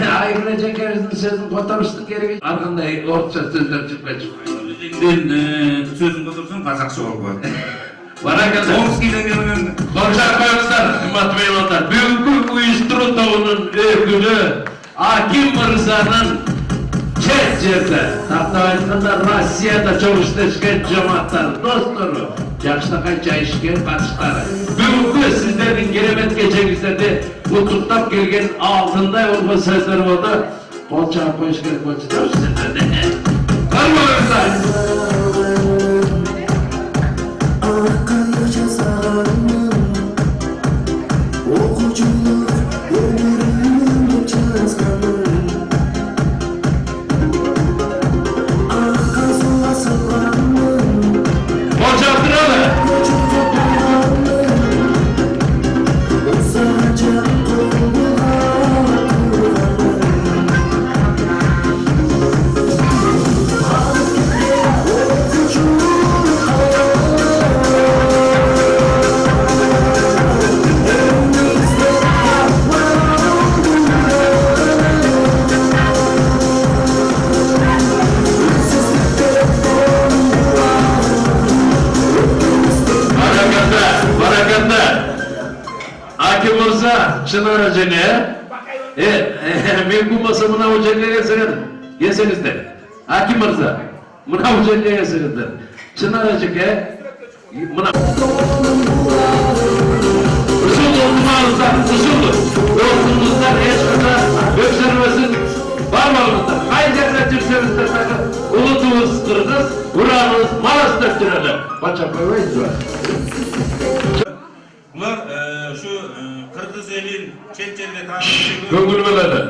Айгүл эжекебиздин сөзүн которуштук кереги. Ар кандай орусча сөздөр чыкпайчу. Мен сөзүн которсоң казакча болот. Баракалды. Орускийден келген. Кошак коюңуздар, кымбаттуу меймандар. Бүгүнкү уюштуруу тобунун өкүлү Аким мырзанын чет жерде, тактап айтканда Россияда чоң иштешкен жамааттар, достору, жакшынакай жайышкен катыштары. Бүгүнкү сиздердин керемет кечеңиздерди куттуктап келген алтындай болгон сөздөр болду. Кол чаап коюш керек болчу да сиздерде. Кармаңыздар. Hakim Mırza, Çınar Hoca'ya. Men bulmasa buna hoca'ya gelseniz de. Hakim Mırza, buna hoca'ya gelseniz de. Çınar Hoca'ya, buna... Usuldu olmağınızdan, usuldu. Yolsunuzdan, eşkıda, öksürmesin, varmalımızdan. Haydi yerine Türkçemizde sakın. Ulutuğuz Kırgız, Uranız, Malas döktürelim. Paça koymayız var. Bunlar şu Kırgız elin chet жерде таанылып Көңүлмөлөрдө.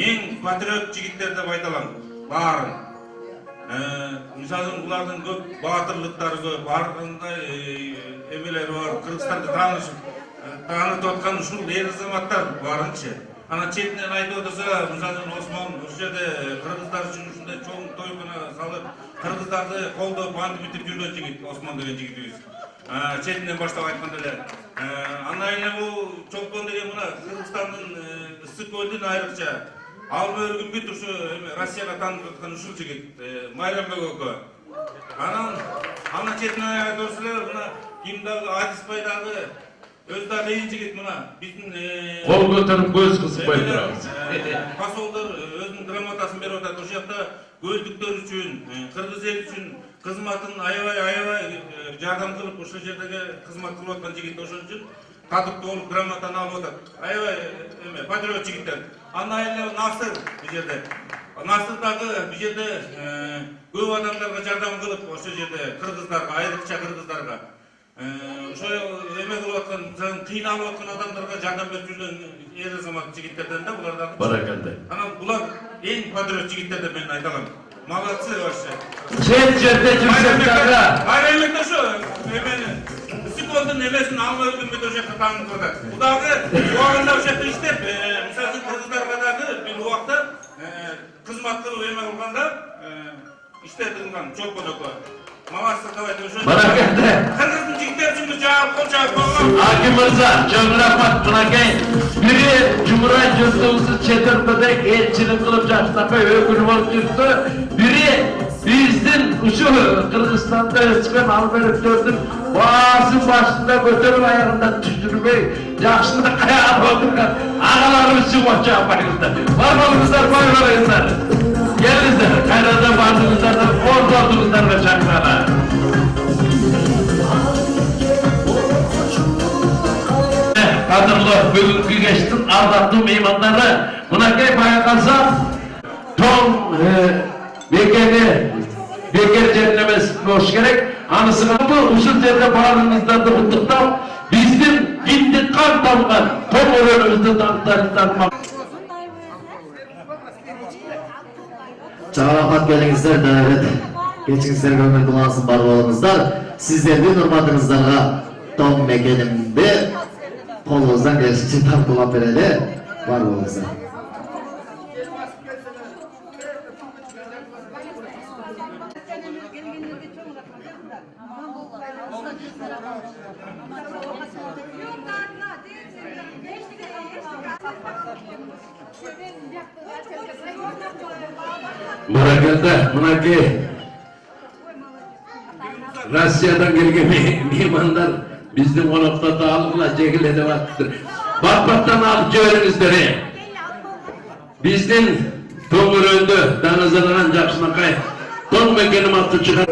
Эң патриот жигиттер деп айталам. Баарын. Мисалы булардын көп баатырлыктары көп, андай эмелери бар. Кыргызстанды таанытып аткан ушул эр азаматтар барынча. Ана четинен айтып отырса, мисалы Осмон ушул жерде кыргыздар үчүн ушундай чоң тойгона салып, кыргыздарды колдоп антип бүтүп жүргөн жигит Осмон деген жигитибиз. Четинен баштап айтканда эле. Андан эле бул Чолпон деген мына Кыргызстандын ысык көлдүн айрыкча алып өргүнбүт ушу Россияга таанып аткан ушул жигит Майрамбек өлкө. Анан четинен айтып көрсөлөр мына Кимдагы Адиспайдагы өз да кыйын жигит мына биздин Кол көтөрүп көз кысып турабыз. Посолдор өзүнүн грамотасын берип атат. Ошол жакта көздүктөр үчүн, кыргыз эл үчүн кызматын аябай жардам кылып ошол жердеги кызмат кылып аткан жигит ошол үчүн катыктуу болуп грамотаны алып атат. Аябай патриот жигиттер. Андан эле Насыр бул жерде. Насыр дагы бул жерде көп адамдарга жардам кылып ошол жерде кыргыздарга, айрыкча кыргыздарга ошо эме кылып аткан, кыйналып аткан адамдарга жардам берип жүргөн эр азамат жигиттерден да булар дагы. Баракалды. Анан булар эң патриот жигиттер деп мен айталам. Молодцы вообще. Чет жерде жүрсөк дагы. Айрымекте ошо эмени Сиколдун эмесин алып өргөнбүт ошол жакта таанытып атат. Бул дагы убагында ошол жакта иштеп, мисалы кыргыздарга дагы бир убакта кызмат кылып эме кылганда иштетилген Чолпон өлкө. Молодцы, давайте ошо. Баракалды. Кыргыздын жигиттери үчүн жаап кол жаап койгон. Hakim Mırza, çok rahmat Tunakay. Biri Cumhuriyet yurtumuzu çetirmede elçilik kılıp Caşnakay öykünü olup yurttu. Biri bizden şu Kırgızistan'da çıkan Albertör'dün bazı başında götürüp ayağından düşürmeyi Caşnakay'a alıp oturgan ağalarımız şu boşça yapayızlar. Varmalımızlar, baymalıyızlar. Gelinizler, kaynada bandımızlar da orada olduğumuzlar ve çaklara. Kadırlı bugünkü geçtim aldattığım meymanları Tunakay bayakaza Tom Beker cennemiz hoş gerek anısına bu usul yerde bağrınızdan da kutluqtap bizim gittik kan damgan Tom önümüzde tanıtmak Çağırapat gelingizler davet. Geçingizler gömül duansın bar bolыңыздар. Sizlerden hurmatыңыздарга Tom Mekenimde kolunuzdan gelişince tartılap vereli var bolыңыздар. Barakanda, Tunakay Rusya'dan gelgen meymanlar bizden konukta dağılıkla çekilede baktır. Batbattan alıp cöğürünüzleri. Bizden Toğur öndü, danızalanan Caşnakay. Tom Mekenim attı çıkar.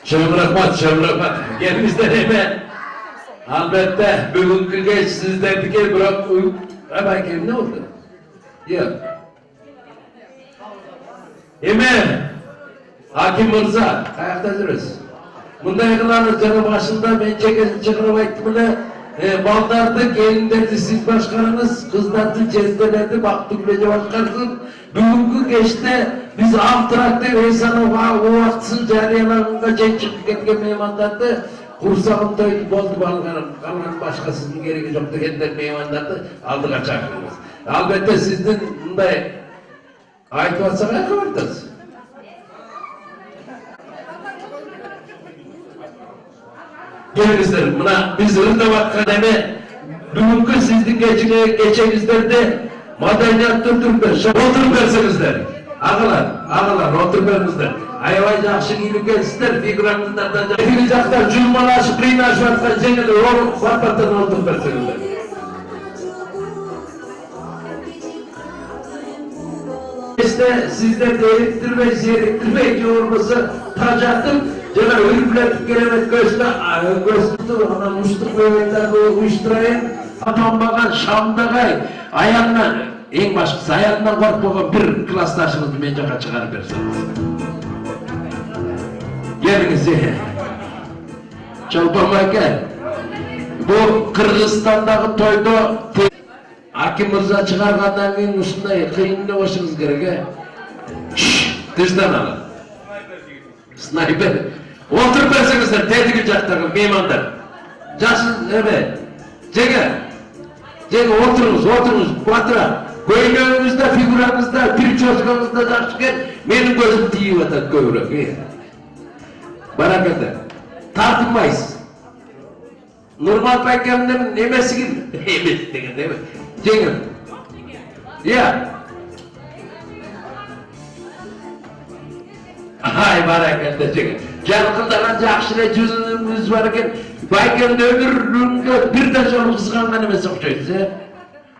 Çok rahmat. Gelmişler hemen. Albatta bugünkü geç sizlerdeki bırak uyup hemen gelin ne oldu? Yok. Hemen Hakim Mirza, ayakta duruz. Bunday kılanız canı başında ben çıkarıp ayttım bile baldardı, gelinlerdi siz başkanınız, kızlardı, cezdelerdi, baktık bile başkarsın. Bugünkü geçte biz Avtrak'ta Veysan'a o vaktsın cariyalarında çıkıp ketken meymanlardı. Kursağım toydu boldu balgarım, kalan başkasının gereği yoktu kendiler meymanlardı, aldık açardınız. Albatta sizden bunday ait olsa ne kıvırtız? Gelizler, buna biz Rıdavat kademe bugünkü sizin geçenizlerde madalyat tutturber, oturup versinizler. Ağalar, oturup versinizler. Ayvay жақсы келіп келсіздер, фигураныздардан екінші жақтан жұлмалашып, қиынашып жатқан жеңіл орын батпақтан отырып берсеңіздер. İşte sizler de elektirmey yoğurması tacaktım. Cana ürpületip gelemek göğsüne ona muştuk meyvetlerde uyuşturayın. Atanmagan Şam'dagay ayağından, en başkısı ayağından korkmagan bir klastaşınızı men жаққа çıkarıp berseniz. Geliniz Çolpama gel. Bu Kırgızistan'daki toyda Hakim Mirza çıkargandan keyin ушундай кыйынды болушуңуз керек э. Тыштан алın. Снайпер. Oturup bersiңiздер тетиги жактагы меймандар. Жакшы эме. Жеге отуруңуз, батыра. Көйлөгүңүздө, фигураңызда, прическаңызда жакшы экен. Менин көзүм тийип атат көбүрөөк. Barakete. Tartınmayız. Normal pekemden nemesi gibi. Emes degen değil mi? Cengiz. Ya. Ay barakete Cengiz. Jarkındaran jakşıra жүзүңүз бар экен. Байкемде өмүрүңгө бирден жолу кызганган эмес окшойсуз, э?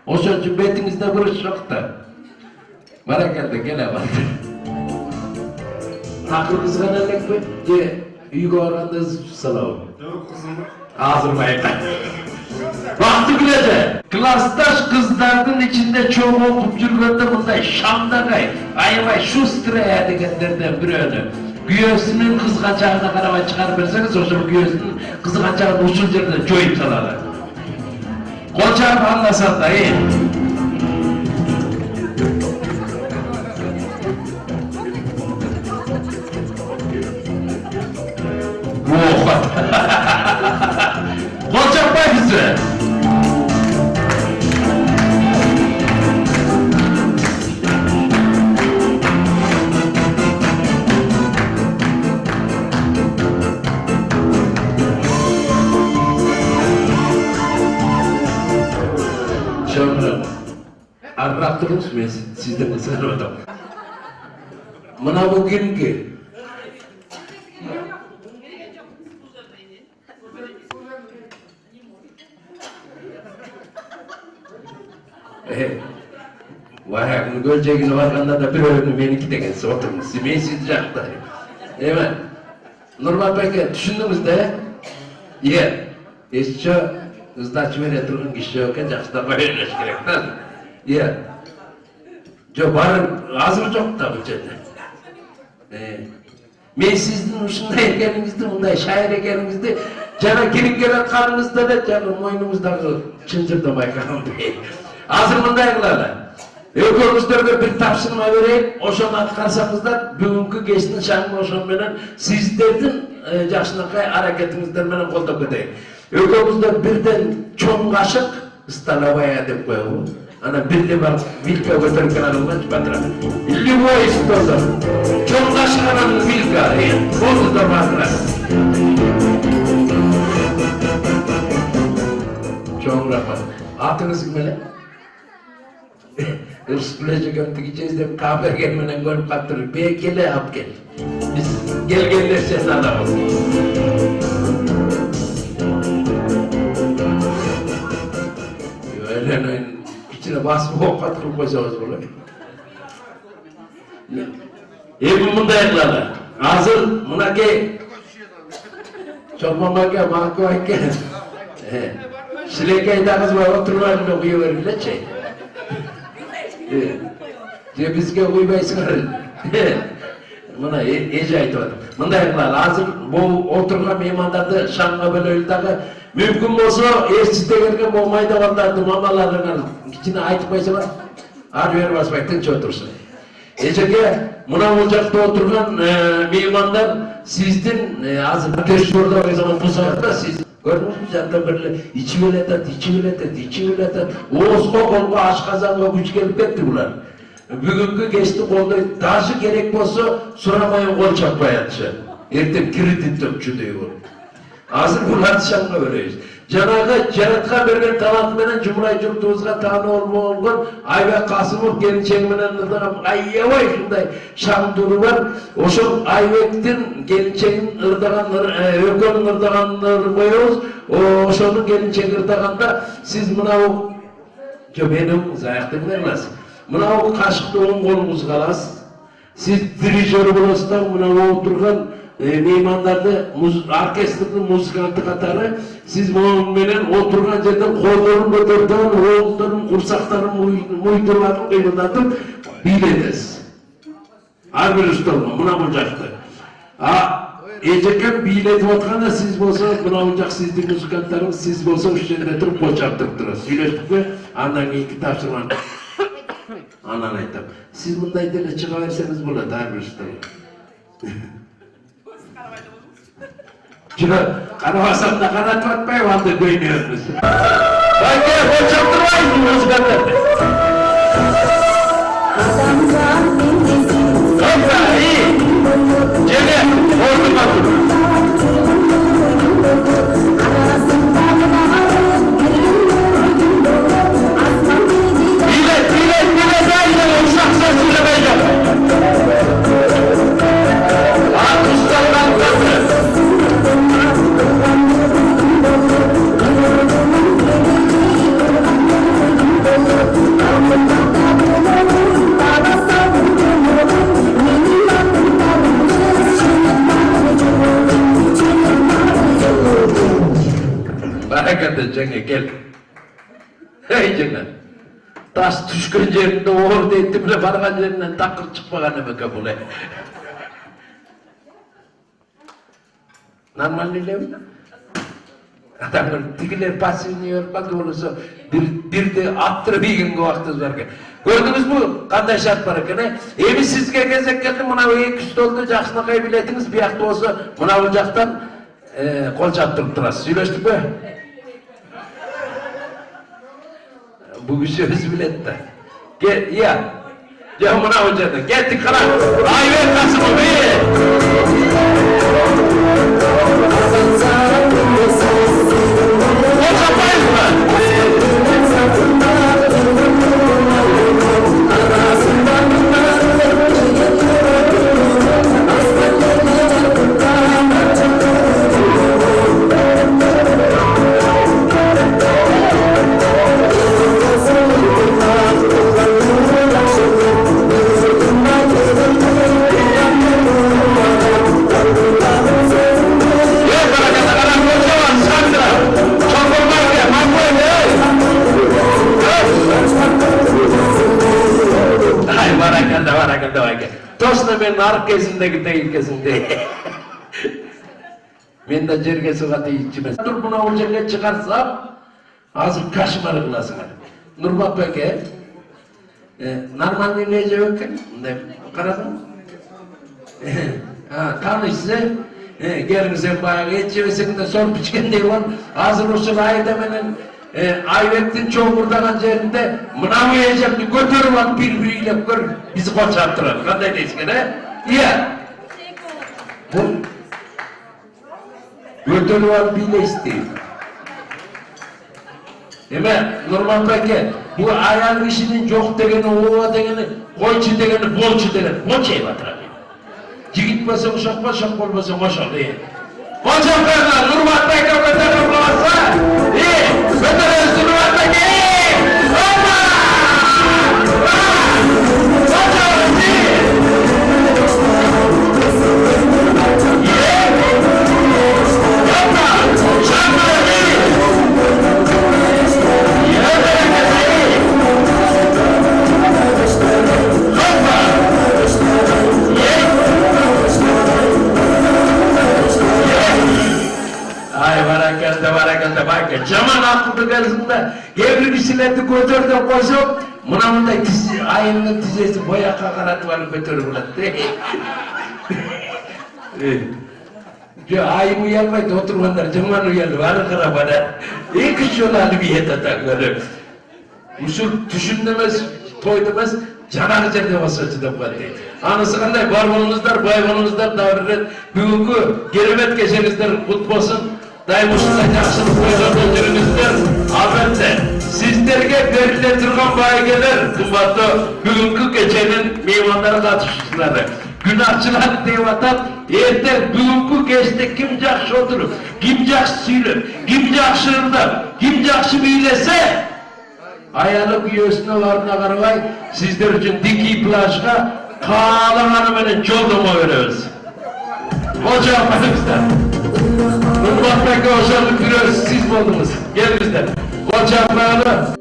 Ошон үчүн бетиңизде буруш жок да. Barakete келе бар. Takır kızgana lekme, uyga oranda salavu. Ağzırmayın. Baktı gülece, klastaş kızlarının içinde çoğu okup жүргенде bunday Şam'dagay, ayvay Şustraya degenlerden bir önü. Güyösünün kızgaçağına karamay çıkarıp verseniz, o güyösünün kızgaçağını usul yerden joyup salalar. Koçağım anlasan da iyi. Koçakbay bizi. Şöyle, arraktırmış mı sizden mesela adam? Buna bugün ki Vay, gölcegini varganda da bir öğünü meniki degensi oturmuş, men siz jakta. Emen, Nurman Beyke, düşündünüz de, eşçe, ızdaçı vere turgun kişi yokken jakşıda bayırlaş gerek da. Jo, barın, azır çok da bu çede. Men sizin uşunday ekeningizdi, bunday şair ekeningizdi, jana kirip gelen kanınızda da, jana moynumuzdagı çınjırda baykanım bey. Hazır bunday kılarlar. Ökörümüzlerge bir tapşırma vereyim, oşonu atkarsanızlar, bugünkü geçtin şanlı oşon menen sizlerden jakşınakay hareketinizden menen kolda köteyim. Ökörümüzler birden çoğun kaşık ıstalavaya dep koyuyor. Ana birli var, vilka götürürken alınmaz, batıra. Illivoy istoza. Çoğun kaşık ananın vilka, oldu da batıra. Çoğun rahmat. Atınız kimele? Üstüne gömtükeceğiz de kaber gelmeden görüp kaptırır. Bir kele hap gel. Biz gel sen adamız. Öyle içine basıp hokat kılıp koyacağız böyle. Evim bunda yaklarlar. Hazır buna ki Çolmamaga, makuvayga. Şilekayda kız var, oturmayın okuyor verilece. Bizge uymaysınlar. Buna ece aytıp. Mınday kılar, hazır bu oturgan mehmandardı şanға bölöldüğü mümkün bolsa ersizde kelgen bolmaydı olanlardı mamalarına içine aytpaysalar ar ver basmay tinç otursun. Ecege mına olacakta oturgan mehmanдар sizdin hazır teşhurda o zaman bu saatte siz gördünüz mü janda birle içi biletet oğuzga kolga aşkazanга güç gelip ketти bular. Bugünkü geçti kolda taşı gerek bolsa soramayın kol çapayatçı. Ertem kredit tökçü diyor. Hazır bular şanга bölөйбүз. Janagı Cerat'a bergen talant menen Cumhuriyet Jurtubuzga taanı olgan Aybek Kasımov gelinçeği menen ırdagam ayyabay şunday şamduru var. Oşo Aybek'tin gelinçeğin ırdagan ökönün ırdaganları koyuyoruz. Oşonun gelinçeği ırdaganda siz mına o benim zayakta bilemez. Mına o kaşıkta on kolunuz kalas. Siz dirijörü bolosuz da mına oturgan mehmandardı orkestrinin muzikantı katarı siz bunun menen oturgan жерден kollarını götürdün, oğulların, kursakların muydurlarını kıyımdatıp biletesiz. Har bir üstolma, mına bulacaktı. Eceken biletip otkanda siz bolsa, mına bulacak sizdin muzikantlarınız, siz bolsa üç жерде turup koçartıp durasız. Söyleştik mi? Andan keyinki tapşırman. Anan aytam. Siz bunday dele çıka verseniz болады, har bir üstolma. Çünkü karavasan da kanat atmaya vardı göynüyoruz. Ben gel boşaltırmayız bu müzikantları. Çok iyi. Cene, ordu batır. Bilet aynen uşak sesiyle beyler. Alkışlardan katır. Barakatı Cenge gel. Hey Cenge. Tas düşkün yerinde oğurdu etti bile bargan yerinden takır çıkmagan eme kabul et. Normal değil mi? Adamlar tigiler pasiniyor bak olursa bir de attırıp bir gün vaktiniz var ki. Gördünüz mü? Kanday şart var ki ne? Evi sizge gezek geldi mına iki üstü oldu jaksınakay biletiniz bir yakta olsa mına bu jaktan kol çaptırıp durasız. Söyleştik mi? Bu bir söz bilette. Gel ya. Ya mına bu jaktan. Geldik kalan. Ayver Kasım'ı bir. Tosna men ark kezindeki değil kezinde. Men de jerge sugatı içmez. Dur buna olacak'a çıkarsam hazır kaşmarı kılasınlar. Nurbat Beke normal bir nece öken. Karadın. Tanışsa gelinize bayağı geçiyorsun da son biçken değil var. Hazır usul ayda benim Ayvettin çoğurdagan yerinde mına uyacaklı götürüp alıp birbiriyle gör bizi koçarttırır. Kanday deyizken iya. Bu götürüp alıp bile isteyip. Eme Nurman Beke bu ayal kişinin çok degeni, oğa degeni, koyçu degeni, bolçu degeni, bolçu eyvatır abi. Jigit basa uşak basa, uşak olmasa maşallah iyi. Koçak beyler, Nurman Beke götürüp olmasa iyi. Götürüp Nurman Beke iyi. Olma! Koçak iyi. Yapma! Ошондо кезинде кээ бир кишилерди көтөрдөп койсок, мына мындай айылдын тизеси боякка каратып алып көтөрүп алат. Айым уялбайт, отургандар жаман уялып, ары карап анан 2 жолу алып ийет көрүп. Ушул түшүндө эмес, тойдо эмес, жанагы жерде болсо чыдап калат дейт. Анысы кандай, бар болуңуздар, бай болуңуздар, дагы бир рет бүгүнкү керемет кечеңиздер кут болсун. Дайым ушундай жакшылык тойлордо жүрүңүздөр. Албетте, сиздерге бериле турган байгелер, кымбаттуу бүгүнкү кеченин меймандары катышуучулары. Günahçılar deyip atat, erter бүгүнкү кечте ким жакшы отуруп, ким жакшы сүйлөп, ким жакшы ырдап, ким жакшы бийлесе, аялы күйөөсүнө барына карабай, сиздер үчүн дикий плажга каалаганы менен жолдомо беребиз. Кочо апаңыздар. Нурматбекке ошондук бирөөсү сиз болдуңуз. Келиңиздер. Кочо апаңыз.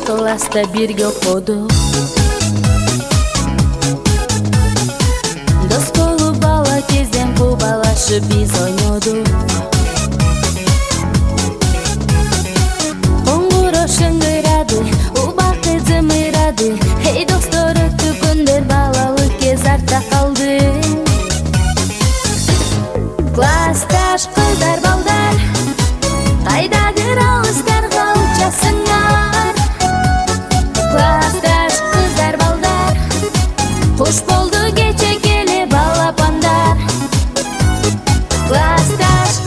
класста бирге окудук. Дос болуп бала кезден кубалашып биз ойнодук. Коңгуроо шыңгырады, убакыт зымырады. Эй достор, өттү күндөр, балалык кез артта калды. Классташ кыздар балдар, кайдадыр алыстарга учасыңар. Классташ кыздар балдар, куш болду кече келе балапандар. Классташ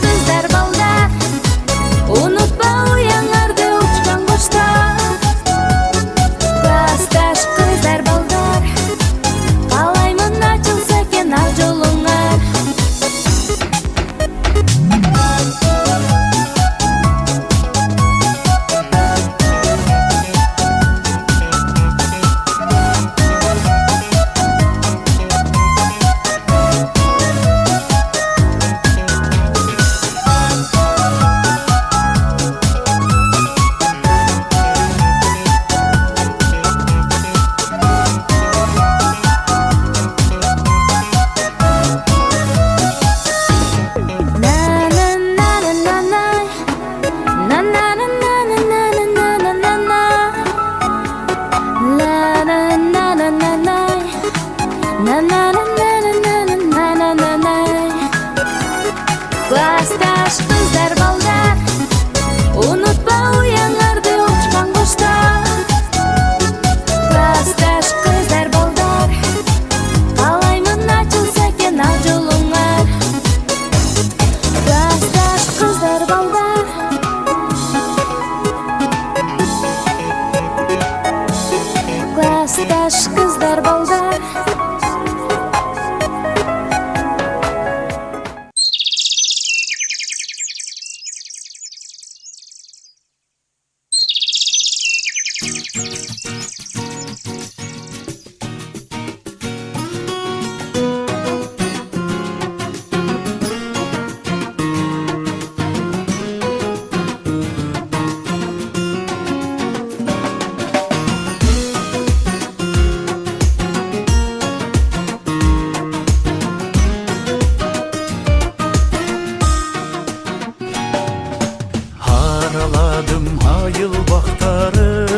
Araladım ayıl baktarım,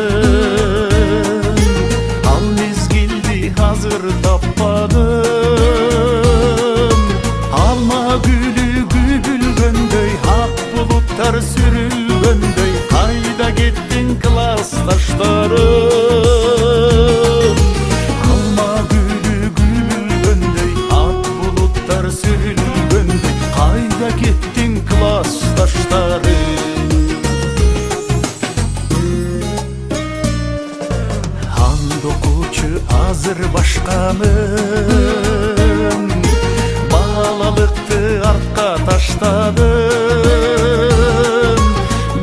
al mezgildi hazır tapmadım. Alma gülü gübülgöndöy, hak bulutlar sürülgöndöy, kayda gittin klasdaşlarım. Alma gülü gübülgöndöy, hak bulutlar sürülgöndöy, kayda gittin klasdaşlarım. Dokuçu hazır başkanım, bağlalıktı arka taşladım.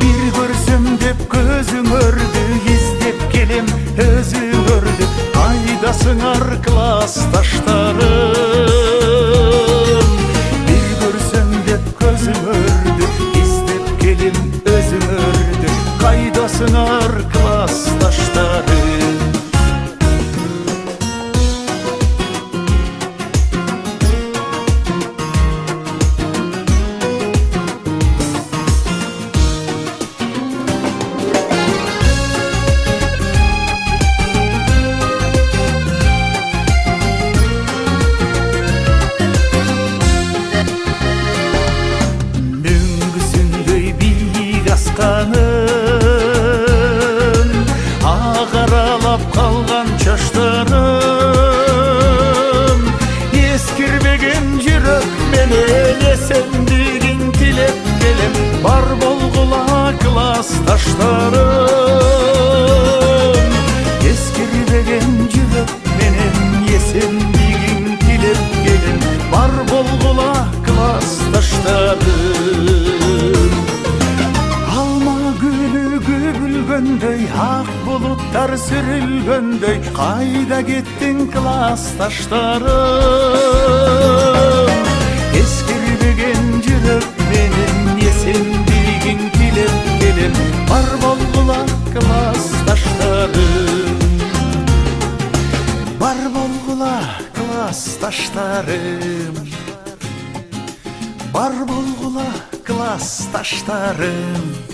Bir görsem dep gözüm ördü, izlep gelim özüm ördü, kaydasınar klasdaşlarım. Bir görsem dep gözüm ördü, izlep gelim özüm ördü, kaydasınar klasdaşlarım. Ağaralap kalgan çaşlarım, eskirmegen yürek menen esendigin tilep gelem, bar bolgula klasdaşlarım. Eskirmegen yürek menen esendigin tilep gelem, bar bolgula klasdaşlarım. Alma gülü gübülgöndöy, hak bulutlar sürülgöndöy, kayda gittin klasdaşlarım. Eskirmegen yürek benim, esendigin tilep gelem, bar bolgula klasdaşlarım. Bar bolgula klasdaşlarım, bar bolgula klasdaşlarım.